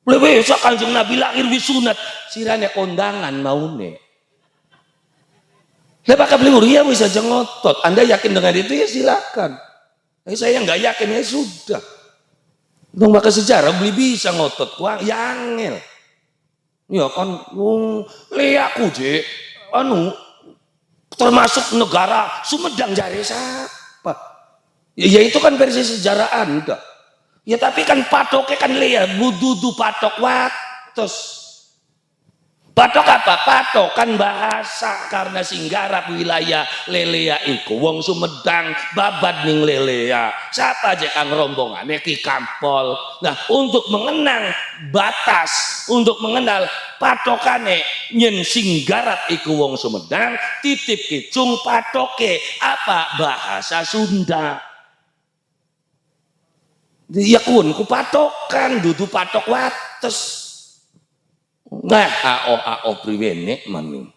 Lebih besok Kanjeng Nabi lahir wisunat sirane kondangan maune. Lah bakal beli uria bisa aja ngotot. Anda yakin dengan itu ya silakan. Saya nggak yakin ya sudah. Dong bakal sejarah beli bisa ngotot kuang yangel. Ya kan leaku je anu termasuk negara Sumedang jare siapa? Ya itu kan versi sejarah Anda. Ya tapi kan patoknya kan lihat bududu patok watos. Patok apa? Patok kan bahasa karena singgarap wilayah lelea iku wong Sumedang babad ning lelea. Siapa aja kang rombongan Ki Kampol. Nah, untuk mengenang batas, untuk mengenal patokane nyen singgarap iku wong Sumedang, titip kicung patoke apa bahasa Sunda. Ya kun ku patokan dudu patok wates. Nah, ao priwene maning.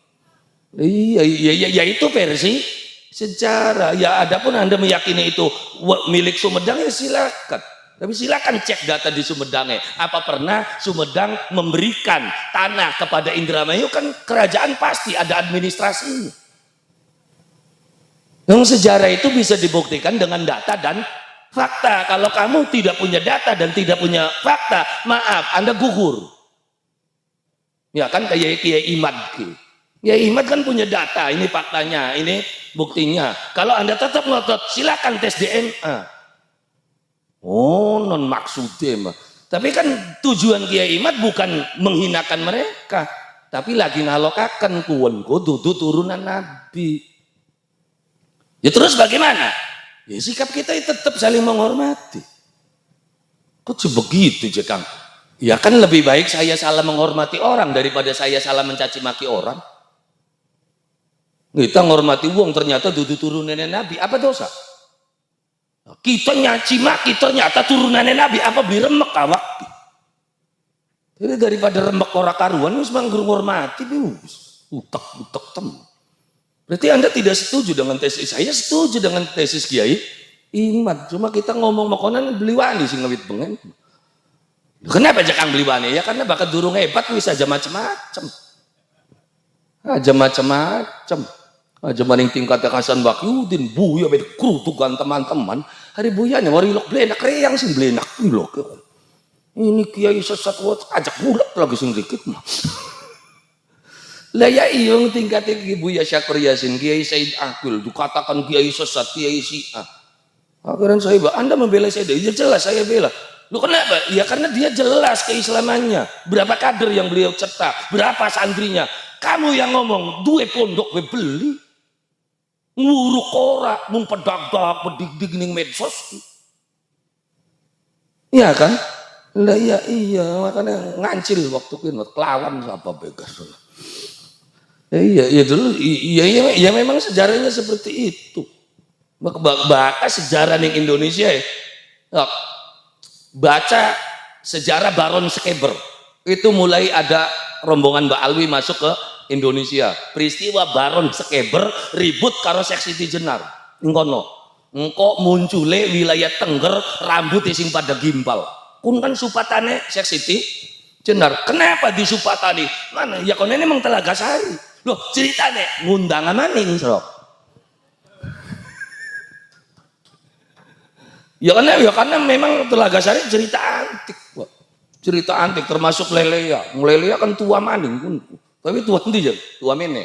Iya itu versi sejarah. Ya adapun Anda meyakini itu milik Sumedang ya silakan. Tapi silakan cek data di Sumedangnya. Apa pernah Sumedang memberikan tanah kepada Indramayu? Kan kerajaan pasti ada administrasinya. Yang sejarah itu bisa dibuktikan dengan data dan fakta. Kalau kamu tidak punya data dan tidak punya fakta, maaf, Anda gugur. Ya kan kayak Kiai Imad. Ya Imat kan punya data, ini faktanya, ini buktinya. Kalau Anda tetap ngotot, silakan tes DNA. Oh, non maksudnya mah. Tapi kan tujuan Kiai Imat bukan menghinakan mereka, tapi lagi ngalokakan kuwenku dudu turunan Nabi. Ya terus bagaimana? Ya sikap kita tetap saling menghormati. Kok begitu Kang? Ya kan lebih baik saya salah menghormati orang daripada saya salah mencaci maki orang. Kita menghormati wong ternyata dudu turunannya Nabi, apa dosa? Kita nyaci maki ternyata turunannya Nabi, apa beli remek awak? Jadi daripada remek ora karuan wis manggur ngormati wis utek tem. Berarti Anda tidak setuju dengan tesis saya, setuju dengan tesis Kiai Imat. Cuma kita ngomong makonan beli wani sing ngewit bengen. Kenapa Kang beli wani? Ya karena bakat durung hebat wis aja macam-macam. Aja macam-macam. Aja maning tingkat Hasan Wahyudin, Buya beda kerutukan teman-teman. Hari Buyanya warilok blenak reyang sing blenak blok. Ini Kiai sesat ajak bulat lagi sing dikit mah. Lah ya iya tingkat Buya Syakur Yasin, Kiai Said Akil, dikatakan Kiai sesat, Kiai Syiah. Akhirnya saya Anda membela saya, ya jelas saya bela. Lu kenapa? Ya karena dia jelas keislamannya. Berapa kader yang beliau cetak, berapa santrinya. Kamu yang ngomong, duwe pondok we beli. Nguruk ora, mung pedag-dag, pedig-dig ning medsos. Iya kan? Lah iya, makanya ngancil waktu itu kelawan apa begas. Iya dulu, iya memang sejarahnya seperti itu. Bahkan sejarah ning Indonesia ya. Baca sejarah Baron Skeber. Itu mulai ada rombongan Mbak Alwi masuk ke Indonesia. Peristiwa Baron Skeber ribut karo Syekh Siti Jenar. Engkono. Engko muncule wilayah Tengger rambut sing pada gimbal. Kun kan supatane Syekh Siti Jenar. Kenapa disupatani? Mana? Ya kono ini memang Telaga Sari. Loh, ceritane ngundang maning, Srok. Ya karena memang Telaga Sari cerita antik, Pak. Cerita antik termasuk Lelea. Lelea kan tua maning pun. Tapi tua nanti aja, tua mene.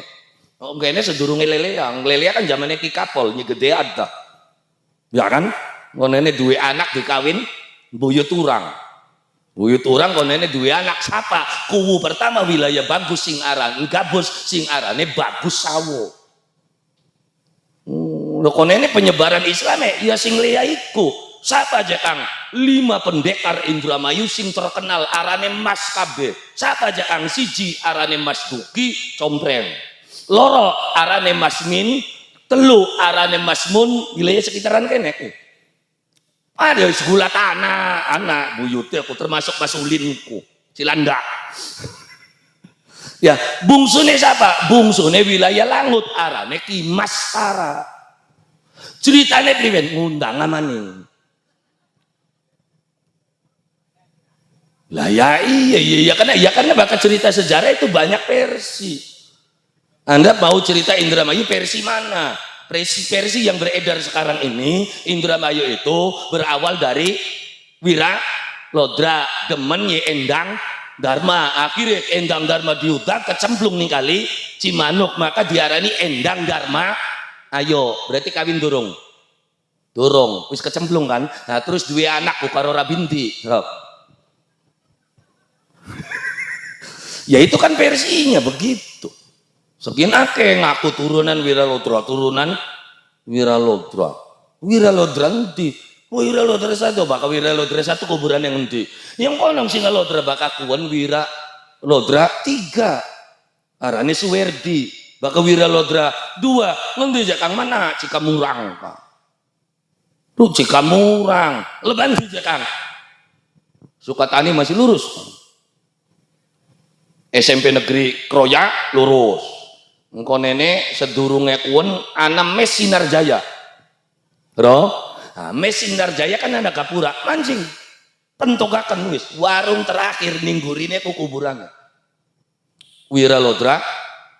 Oh, kayaknya sedurunge Lelea. Lelea kan zamannya Ki Kapol, gede ada. Ya kan? Konene duwe anak dikawin Buyut Urang. Buyut Urang konene duwe anak siapa? Kuwu pertama wilayah Bagus sing aran, Gabus sing arane Bagus Sawo. Lho konene penyebaran Islam ya sing liya iku. Siapa aja Kang? 5 pendekar Indramayu sing terkenal arane Mas Kabeh. Siapa aja Kang? Siji arane Mas Duki Compreng. Loro arane Mas Min, telu arane Mas Mun, wilayah sekitaran kene. Ada segula tanah, anak buyute aku termasuk Mas Ulinku, Cilandak. Ya, bungsune siapa? Bungsune wilayah Langut arane Ki Mas Kara. Ceritane priwen ngundang maning. Lah ya iya karena bakat cerita sejarah itu banyak versi. Anda mau cerita Indramayu versi mana? Versi yang beredar sekarang ini Indramayu itu berawal dari Wira Lodra demen Ye Endang Dharma. Akhirnya Endang Dharma diutak kecemplung nih kali Cimanuk, maka diarani Endang Dharma. Ayo, berarti kawin durung. Wis kecemplung kan. Nah, terus dua anak karo Rabinti. Ya itu kan versinya begitu. Sekian akeh ngaku turunan Wiralodra, Wiralodra nanti. Wiralodra satu, bakal Wiralodra satu kuburan yang nanti. Yang konong Singalodra bakal kuan Wiralodra 3. Arane Suwerdi, bakal Wiralodra 2. Nanti Kang mana? Cikamurang, Pak. Tuh Cikamurang, leban di Kang. Sukatani masih lurus. SMP Negeri Kroya lurus. Engko nene sedurunge kuwen ana Mes Sinarjaya. Bro, nah, Mes Sinarjaya kan ada Gapura, mancing. Pentogaken wis warung terakhir ning gurine ku kuburan. Wiralodra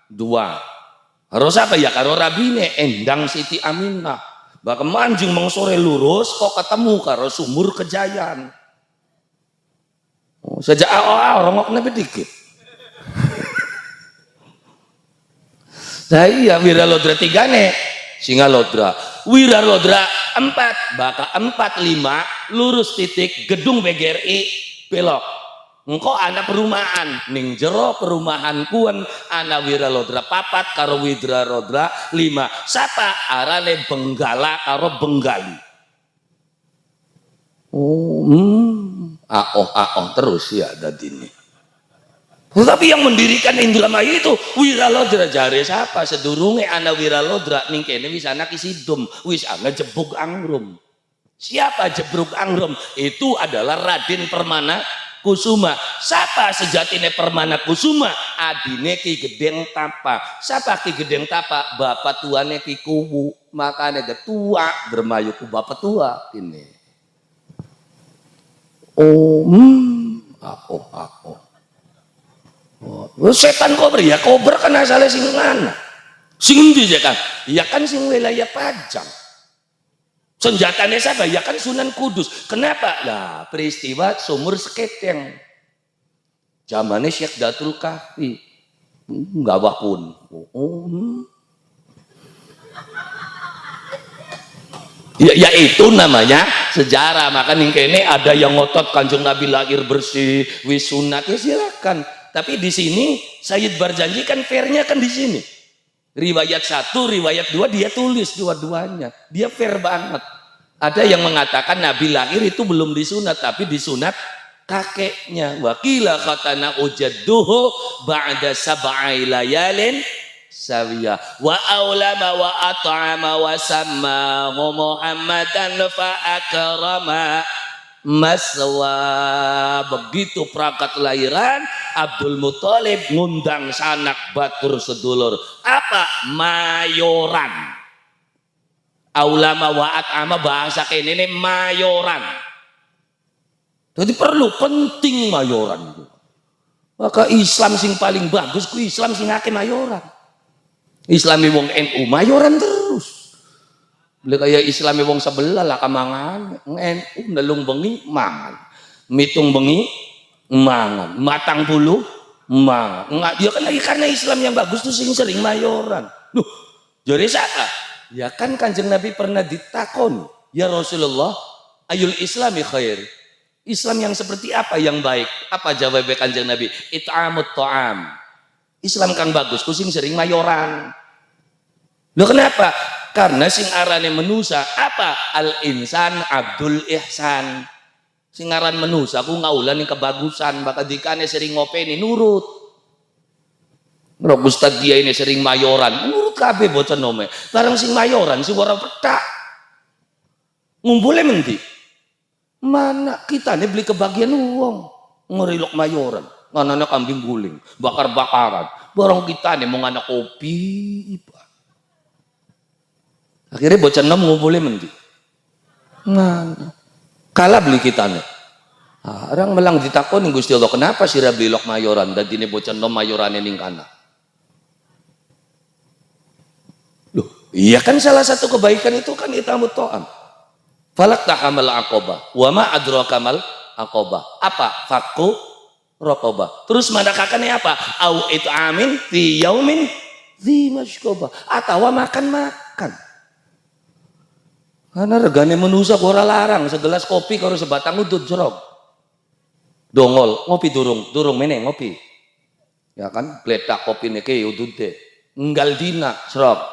2. Harus apa ya karo rabine Endang Siti Aminah. Bakal manjing mengsore lurus kok ketemu karo Sumur Kejayan. Oh, sejak awal rongok nepi dikit. Nah iya Wiralodra 3 nih Singalodra, Wiralodra 4 baka 45 lurus titik gedung PGRI belok engkau anak perumahan ning jero perumahan kuan anak Wiralodra 4 karo Wiralodra 5 sapa arane Benggala karo Benggali. Oh terus ya dadine. Tapi yang mendirikan Indramayu itu Wiralodra jare siapa sedurunge ana Wiralodra ning kene wis ana Kisidum wis ana Jebruk Angrum. Siapa Jebruk Angrum? Itu adalah Raden Permana Kusuma. Siapa sejatine Permana Kusuma? Adine Ki Gedeng Tapa. Siapa Ki Gedeng Tapa? Bapak tuane Ki Kuwu. Makane tua bermayu ku bapak tua ini. Setan kober ya kober kan asalnya sing mana sing endi ya kan ya kan sing wilayah Pajang senjatanya siapa ya kan Sunan Kudus. Kenapa lah peristiwa sumur seketeng zamannya Syekh Datul Kahfi nggak wakun ya itu namanya sejarah. Maka ning kene ada yang ngotot Kanjeng Nabi lahir bersih wis sunat ya silakan. Tapi di sini Sayyid Barjanji kan fairnya kan di sini. Riwayat 1, riwayat 2 dia tulis dua-duanya. Dia fair banget. Ada yang mengatakan Nabi lahir itu belum disunat tapi disunat kakeknya. Wakila khatana ujadduhu ba'da sab'i layalin sawiya wa aulama wa at'ama wa samma Muhammadan fa akrama maswa. Begitu perangkat lahiran Abdul Muthalib ngundang sanak batur sedulur apa mayoran aulama wa at'ama bahasa kene ini mayoran. Jadi perlu penting mayoran. Maka Islam sing paling bagus ku Islam sing akeh mayoran. Islami wong NU mayoran terus. Beli kayak Islami wong sebelah lah kamangan. NU nelung bengi mangan. Mitung bengi mangan. Matang bulu mangan. Enggak dia kan lagi karena Islam yang bagus tuh sering mayoran. Loh, jadi siapa? Ya kan Kanjeng Nabi pernah ditakon, ya Rasulullah, ayul Islami khair. Islam yang seperti apa yang baik? Apa jawab Kanjeng Nabi? It'amut ta'am. Islam kang bagus, kusing sering mayoran. Loh kenapa? Karena sing arane menusa apa? Al insan Abdul Ihsan. Sing aran menusa ku ngaulan yang kebagusan, bakal dikane sering ngopeni nurut. Ngrok Ustaz dia ini sering mayoran, nurut kabeh bocah nome. Barang sing mayoran sing ora petak. Ngumpule mendi? Mana kita nih beli kebagian uang ngerilok mayoran. Nganana kambing guling, bakar-bakaran. Barang kita nih mau nganak kopi. Akhirnya bocah nom ngumpule mendi? Mana? Kalah beli kita nih. Orang melang ditakon Gusti Allah, kenapa sira beli lok mayoran dan dine bocah nom mayorane ning kana? Loh, iya kan salah satu kebaikan itu kan itamut ta'am. Falak tahamal aqobah, wa ma adraka mal aqobah. Apa? Fakku raqobah. Terus madakakannya apa? Au it'amin fi yaumin dzi mashqobah. Atau makan-makan. Karena regane menusa ora larang segelas kopi karo sebatang udut jeruk. Dongol, ngopi durung meneh ngopi. Ya kan, bledak kopi niki udute. Enggal dina serok.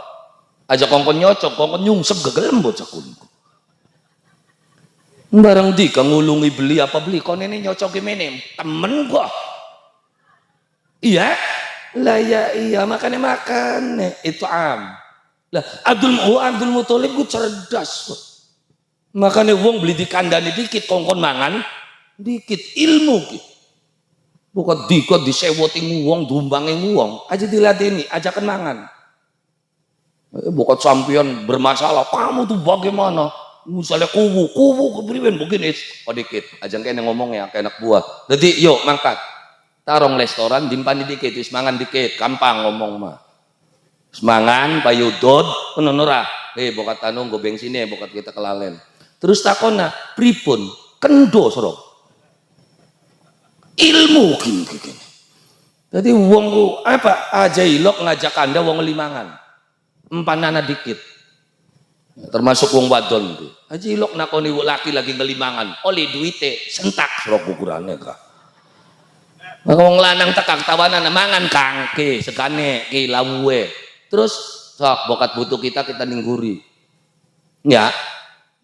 Aja kongkon nyocok, kongkon nyungsep gegelem bocah kunku. Barang di kang ngulungi beli apa beli kon ini nyocoki meneh temen gua. Iya? Lah ya iya makane makan itu am. Lah Abdul Muthalib ku cerdas. Makane wong beli di kandane dikit kongkon mangan dikit ilmu ki. Bukan dikot disewoti wong dumbange wong aja diladeni ajakan mangan. Bukan sampean bermasalah kamu tuh bagaimana? Misalnya kubu kepriben begini dikit aja kene ngomong ya kayak anak buah. Jadi yuk mangkat tarong restoran dimpani dikit wis mangan dikit gampang ngomong mah. Semangan payudod penonora bokat anu nggo bengsine bokat kita kelalen. Terus takona pripun kendo soro ilmu gini. Jadi wong ku apa aja ilok ngajak Anda wong limangan. Empanana dikit. Termasuk wong wadon itu. Aja ilok nakoni laki lagi ngelimangan. Oleh duite sentak serok ukurane ka. Maka wong lanang tekak tawanan mangan kangke segane ki lawuhe. Terus sok bokat butuh kita ningguri. Ya.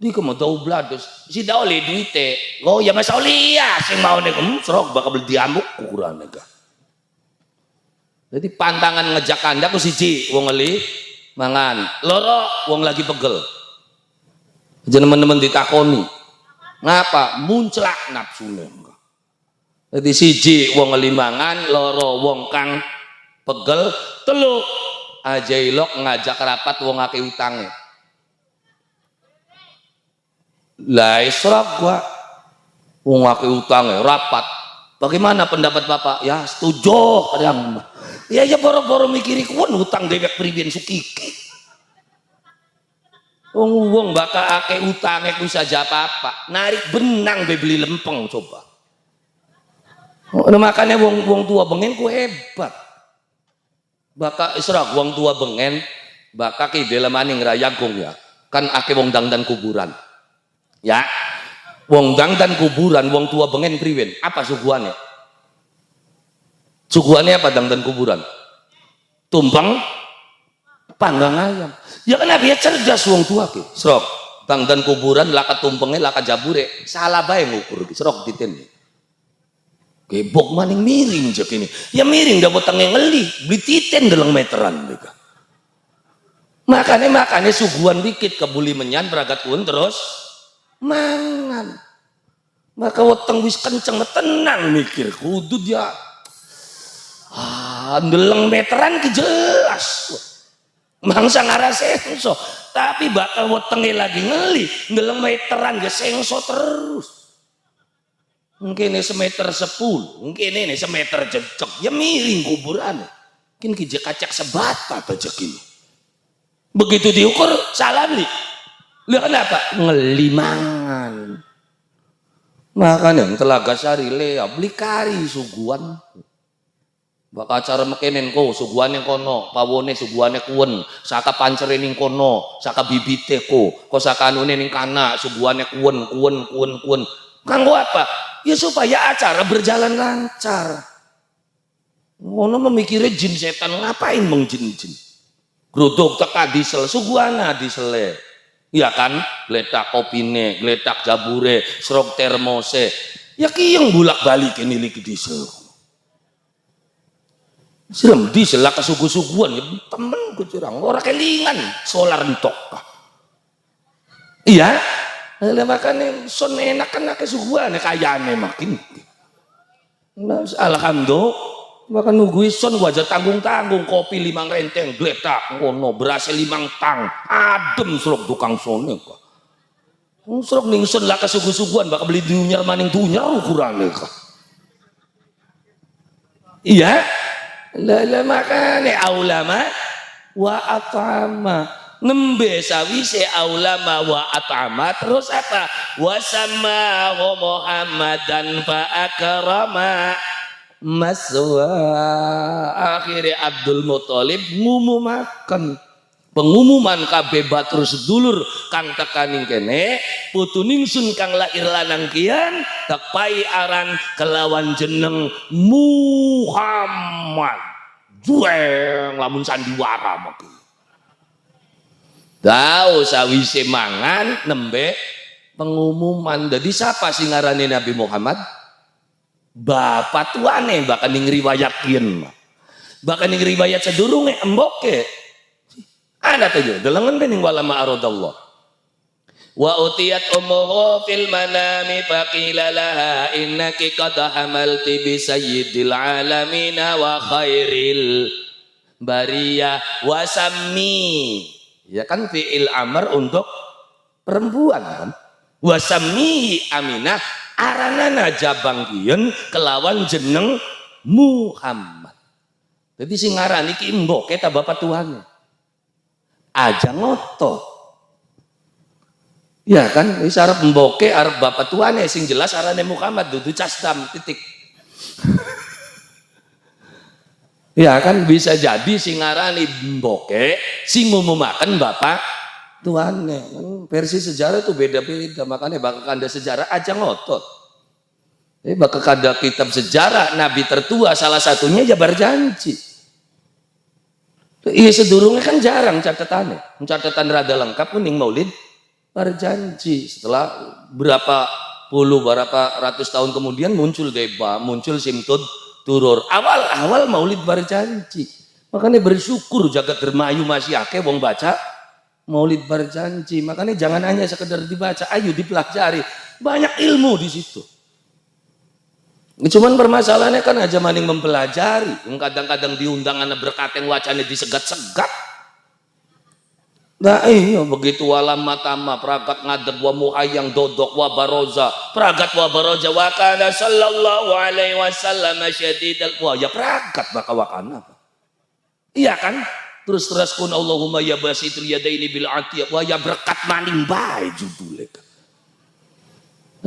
Di kemodau blados. Si dah oleh duite. Oh ya Mas Aulia sing mau nek serok bakal beli diamuk ukurane ka. Jadi pantangan ngejak Anda ku siji wong ngeli mangan, loro wong lagi pegel. Aja teman-teman ditakoni. Ngapa? Munclak nafsune. Jadi siji wong ngeli mangan, loro wong kang pegel, telu aja ilok ngajak rapat wong akeh utange. Lah isra gua wong akeh utange rapat. Bagaimana pendapat Bapak? Ya setuju kadang. Ya boro-boro mikiri kuwen hutang dewek priben sukiki. Wong bakal akeh utange ku saja apa-apa. Narik benang be beli lempeng coba. Makanya wong tua bengen ku hebat. Bakal isra wong tua bengen bakal ki delemaning rayagung ya. Kan akeh wong dangdan kuburan. Ya. Wong dangdan kuburan wong tua bengen priwen. Apa suguhane? Suguhannya apa dangdan kuburan? Tumpeng panggang ayam. Ya kenapa ya cerdas wong tua ki. Serok dangdan kuburan laka tumpenge laka jabure salah bae ngukur ki serok diten. Gebok maning miring jek ini. Ya miring dapat tenge ngeli beli titen deleng meteran mereka. Makanya suguhan dikit kebuli menyan beragat pun terus mangan. Maka weteng wis kenceng tenang mikir kudu dia ndeleng meteran ki jelas. Mangsa ngarasenso, tapi bakal wetenge lagi ngeli, ndeleng meteran ge sengso terus. Mungkin ini semeter 10, mungkin ini semeter jejak, ya miring kuburan. Mungkin ki kacak sebata tajak ini. Begitu diukur salah beli. Lihat kenapa? Ngelimangan. Makanya Telaga Sari lea beli kari suguhan. Baka acara mekenen ko suguhane kono, pawone suguhane kuwen, saka pancere ning kono, saka bibite ko saka anune ning kana suguhane kuwen. Kanggo apa? Ya supaya acara berjalan lancar. Ngono memikirnya jin setan ngapain meng jin-jin. Gruduk teka diesel suguhana diesel. Ya kan, gletak kopine, gletak jabure, serok termose. Ya kiyeng bulak-balik ini lagi diesel. Serem di selak kesugu-suguan ya temen ku curang orang kelingan solar entok. Iya, makanya son enak kan kesuguan kayane makin. Nah, alhamdulillah maka nunggu son wajah tanggung-tanggung kopi 5 renteng gletak ngono beras 5 tang adem serok tukang sone kok. Serok ning son lah kesugu-suguan bakal beli dunyar maning dunyar ukurane kok. Iya. Lala makane aulama wa at'ama nembe sawise aulama wa at'ama terus apa wasama wa Muhammadan fa akrama maswa akhirnya Abdul Muthalib ngumumaken pengumuman kabeh batur sedulur kang tekaning kene putu ningsun kang lair lanang kian tepai aran kelawan jeneng Muhammad jueng lamun sandiwara maki tahu sawise mangan nembe pengumuman jadi siapa sing ngarane Nabi Muhammad bapak tuane bahkan ning riwayat kian bahkan ning riwayat sedurunge emboke ada tuh delengan bening walama aradallah wa utiyat ummuhu fil manami faqila laha innaki qad hamalti bi sayyidil alamin wa khairil bariyah wasammi ya kan fi'il amr untuk perempuan kan wasammi Aminah aranana jabangkieun kelawan jeneng Muhammad jadi sing ngaran iki mbok eta bapak tuane aja ngoto ya kan wis arep mboke arep bapak tuane sing jelas arane Muhammad dudu casdam titik Ya kan bisa jadi sing ngarani mboke sing ngumumaken bapak tuane. Kan versi sejarah itu beda-beda, makanya bakal kanda sejarah aja ngotot. Bakal kanda kitab sejarah nabi tertua salah satunya ya berjanji. Iya sedurungnya kan jarang catatannya. Catatan rada lengkap kuning maulid berjanji. Setelah berapa ratus tahun kemudian muncul deba, muncul simtud turur. Awal maulid berjanji. Makanya bersyukur jagat dermayu masih akeh wong baca maulid berjanji. Makanya jangan hanya sekedar dibaca, ayo dipelajari. Banyak ilmu di situ. Cuman permasalahannya kan aja maning mempelajari. Kadang-kadang diundang anak berkateng wacana disegat-segat. Nah iya begitu walam matama pragat ngadeg wa muhayyang dodok wa baroza pragat wa baroza wa kana sallallahu alaihi wasallam syadidal wa ya pragat baka wakana apa iya kan terus kun Allahumma ya basitul yadaini bil atiyah wa ya berkat maning bae judulnya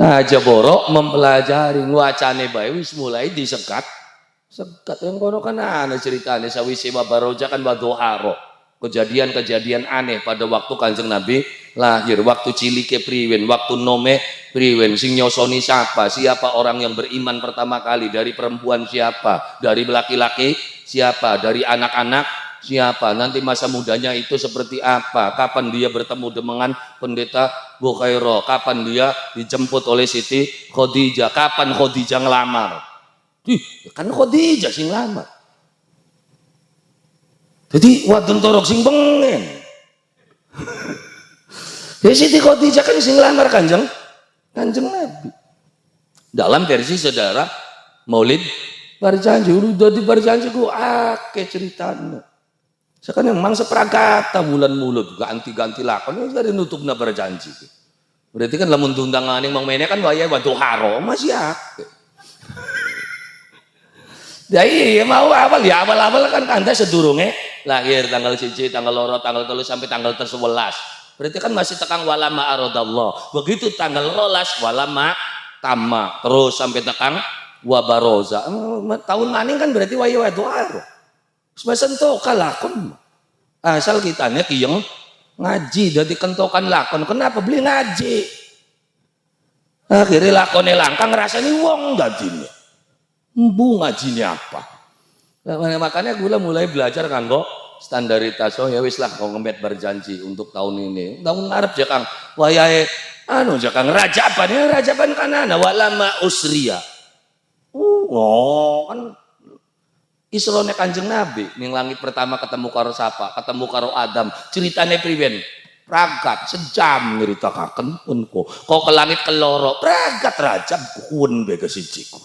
aja borok mempelajari wacane bae wis mulai disekat yang kono kan ana ceritane sawise wa baroza kan wa doharo kejadian-kejadian aneh pada waktu Kanjeng Nabi lahir, waktu cilike priwen, waktu nome priwen, sing nyosoni siapa orang yang beriman pertama kali, dari perempuan siapa, dari laki-laki siapa, dari anak-anak siapa, nanti masa mudanya itu seperti apa, kapan dia bertemu dengan pendeta Bukhairo, kapan dia dijemput oleh Siti Khadijah, kapan Khadijah ngelamar, kan Khadijah sing ngelamar. Jadi wadon torok sing bengen. Ya Siti Khadijah kan sing lamar Kanjeng Nabi. Dalam versi saudara Maulid berjanji, udah di berjanji ku akeh ceritanya. Sekarang memang sepragata bulan mulut ganti-ganti lakon dari nutupna berjanji. Berarti kan lamun tundangan yang mangmene kan waya waduh haro masih akeh. Ya iya mau awal kan Anda sedurunge lahir tanggal 1, tanggal 2, tanggal 3 sampai tanggal 11. Berarti kan masih tekang walama aradallah. Begitu tanggal 12 walama tamma terus sampai tekang wabaroza. Tahun maning kan berarti wayu waduaro. Semasen to kalakon. Asal kitanya kiyeng ngaji jadi kentokan lakon. Kenapa beli ngaji? Akhirnya lakonnya langkang rasanya wong gajinya. Mbu ngajinya apa? Nah, makanya gue mulai belajar kanggo standaritas. Oh ya wis lah kau ngemet berjanji untuk tahun ini. Tahun ngarep ya Kang. Wayahe Kang rajaban kanana walama usria. Oh kan Isrone Kanjeng Nabi ning langit pertama ketemu karo sapa? Ketemu karo Adam. Ceritane priwen? Pragat sejam nyeritakaken pun kok. Kok ke langit keloro pragat rajab kun bega sijiku.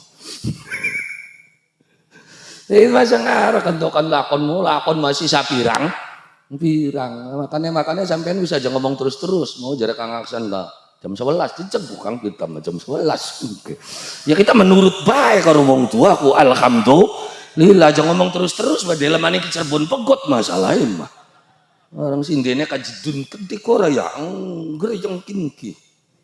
Ini masa ngarep kentokan lakon masih sapirang makanya sampean bisa aja ngomong terus mau jarak Kang Aksan lah jam 11 dicek Kang kita jam 11 ya kita menurut baik karo wong tua aku alhamdulillah aja ngomong terus padahal maning ke Cirebon pegot masalahin mah orang sindene kajidun ketik ora ya gerejeng kinki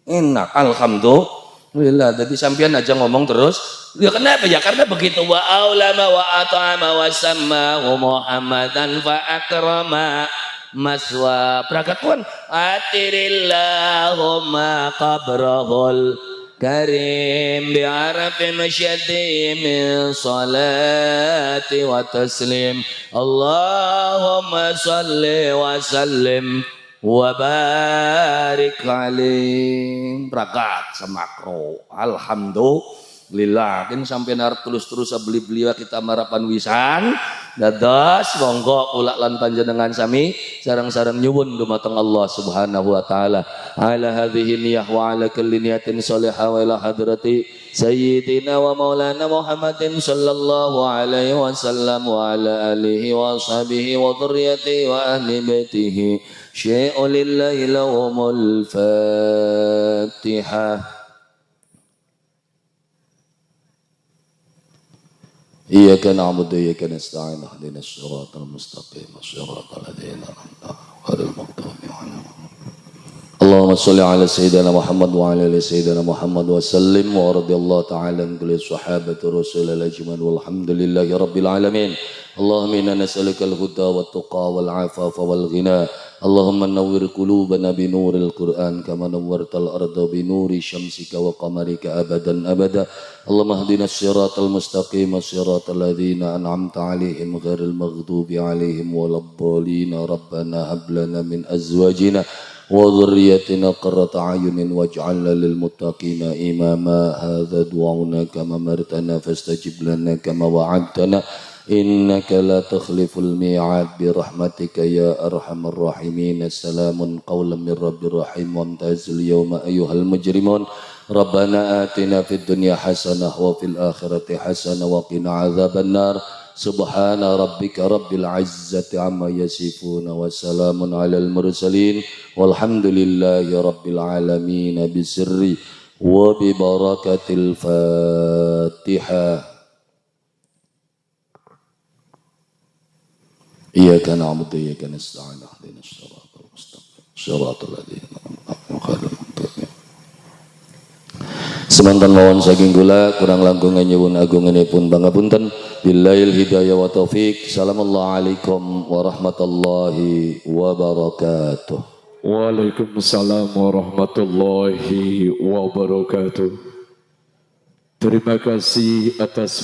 enak alhamdulillah jadi sampean aja ngomong terus ya kenapa ya karena begitu wa aulama wa at'ama wa samma wa muhammadan fa akrama maswa prakatun atirillahumma qabrahul karim bi'arafin syaddi min salati wa taslim Allahumma salli wa sallim wa barik alaih prakat semakro alhamdulillah kan sampai narap terus beli kita marapan wisan dados monggo ulak lan panjenengan sami sareng-sareng nyuwun dumateng Allah Subhanahu wa taala ala hadhihi niyah wa ala kulli niyatin shalihah wa ila hadrati sayyidina wa maulana Muhammadin sallallahu alaihi wasallam wa ala alihi wa sahbihi wa dhurriyyatihi wa ahli baitihi syai'u lillahi lahumul fatihah. Iyyaka na'budu wa iyyaka nasta'in ihdinas siratal mustaqim siratal ladzina an'amta 'alaihim ghairil maghdubi 'alaihim. Allahumma sholli ala sayyidina Muhammad wa ala ali sayyidina Muhammad wa sallim wa radhiyallahu ta'ala an kulli sahabati rasulillah ajmain walhamdulillahi rabbil alamin. Allahumma inna nas'aluka al-huda wat tuqa wal afafa wal ghina. Allahumma nawwir qulubana bi nuril Qur'an kama nawwartal arda bi nuri syamsika wa qamarika abadan abada. Allahumma hdina siratal mustaqim siratal ladzina an'amta 'alaihim ghairil maghdubi 'alaihim waladdallin. Rabbana hab lana min azwajina wa dhurriyyatina qurrata a'yunin waj'alna lil muttaqina imama. Hadza du'auna kama martana fastajib lana kama wa'adtana. Innaka la takhliful mi'ad bi rahmatika ya arhamar rahimin. Assalamun qawlan min rabbir rahim wamtazil yawma ayyuhal mujrimun. Rabbana atina fid dunya hasanah wa fil akhirati hasanah wa qina adzaban nar. Subhana rabbika rabbil izzati amma yasifun wa salamun alal mursalin walhamdulillahi rabbil alamin. Bisirri wa bi barakatil Fatihah. Iyyaka na'budu wa iyyaka nasta'in ihdinas siratal mustaqim siratal ladzina an'amta 'alaihim. Semanten mawon saking kula kurang langkung nyuwun agunganipun pangapunten. Billahil hidayah wa taufik. Assalamualaikum warahmatullahi wabarakatuh. Waalaikumsalam warahmatullahi wabarakatuh. Terima kasih atas